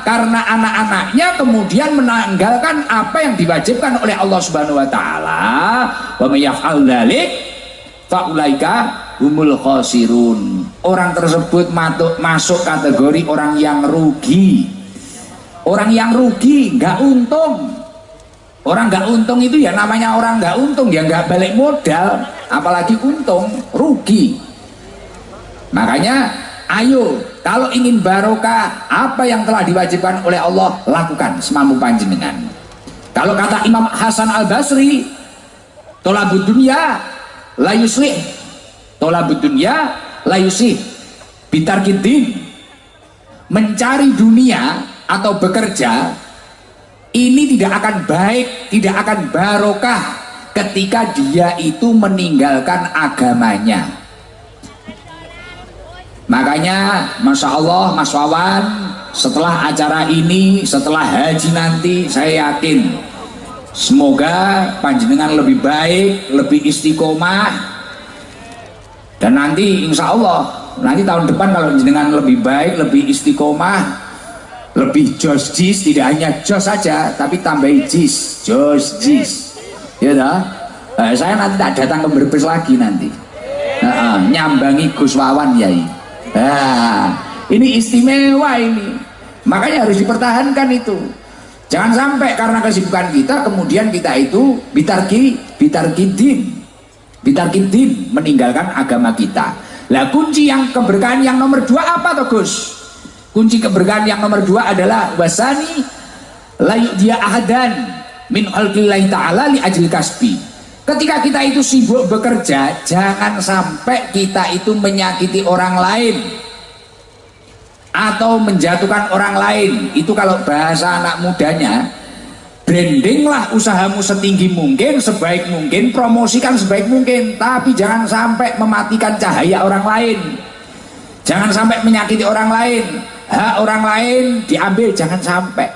karena anak-anaknya, kemudian menanggalkan apa yang diwajibkan oleh Allah Subhanahu wa taala, wa may yaf'al dzalik fa ulaika humul khosirun. Orang tersebut masuk kategori orang yang rugi. Orang yang rugi, nggak untung. Orang nggak untung itu ya namanya orang nggak untung, dia nggak balik modal, apalagi untung, rugi. Makanya ayo kalau ingin barokah, apa yang telah diwajibkan oleh Allah lakukan semampu panjenengan. Kalau kata Imam Hasan Al Basri, tolabud dunya la yuslih, tolabud dunya la yuslih bitarkiddin. Mencari dunia atau bekerja ini tidak akan baik, tidak akan barokah ketika dia itu meninggalkan agamanya. Makanya Masya Allah Mas Wawan, setelah acara ini, setelah haji nanti, saya yakin semoga panjenengan lebih baik, lebih istiqomah, dan nanti insya Allah nanti tahun depan kalau jenengan lebih baik, lebih istiqomah, lebih jos jis, tidak hanya jos saja tapi tambahi jis, jos jis, ya dah. Saya nanti tak datang ke Brebes lagi nanti, nyambangi Gus Wawan Yai. Nah, ini istimewa ini, makanya harus dipertahankan itu. Jangan sampai karena kesibukan kita kemudian kita itu bitarkidin meninggalkan agama kita. Lah kunci yang keberkahan yang nomor 2 apa toh Gus? Kunci keberkahan yang nomor 2 adalah wasani la yu'diya ahadan min khalqillahi ta'ala li ajli kasbi. Ketika kita itu sibuk bekerja, jangan sampai kita itu menyakiti orang lain atau menjatuhkan orang lain. Itu kalau bahasa anak mudanya, brandinglah usahamu setinggi mungkin, sebaik mungkin, promosikan sebaik mungkin, tapi jangan sampai mematikan cahaya orang lain, jangan sampai menyakiti orang lain, hak orang lain diambil, jangan sampai.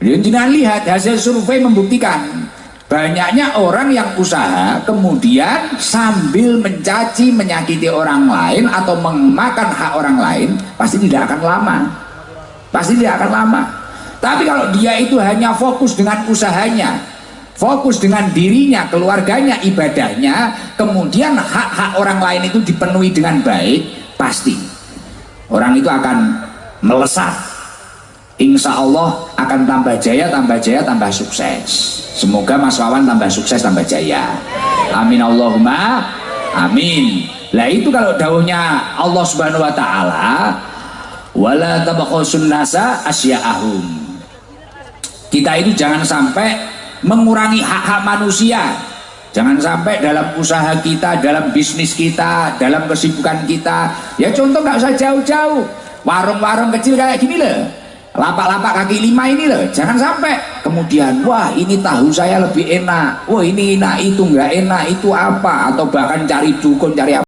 Jangan lihat hasil survei membuktikan banyaknya orang yang usaha kemudian sambil mencaci, menyakiti orang lain atau memakan hak orang lain, pasti tidak akan lama, pasti tidak akan lama. Tapi kalau dia itu hanya fokus dengan usahanya, fokus dengan dirinya, keluarganya, ibadahnya, kemudian hak-hak orang lain itu dipenuhi dengan baik, pasti orang itu akan melesat. Insya Allah akan tambah jaya, tambah sukses. Semoga Mas Wawan tambah sukses, tambah jaya. Amin Allahumma amin. Lah itu kalau dawuhnya Allah Subhanahu wa taala, wala tabaqasun nasa asya'ahum. Kita itu jangan sampai mengurangi hak-hak manusia. Jangan sampai dalam usaha kita, dalam bisnis kita, dalam kesibukan kita. Ya contoh nggak usah jauh-jauh. Warung-warung kecil kayak gini loh, lapak-lapak kaki 5 ini loh, jangan sampai kemudian wah ini tahu saya lebih enak, wah ini enak, itu nggak enak, itu apa, atau bahkan cari dukun, cari apa.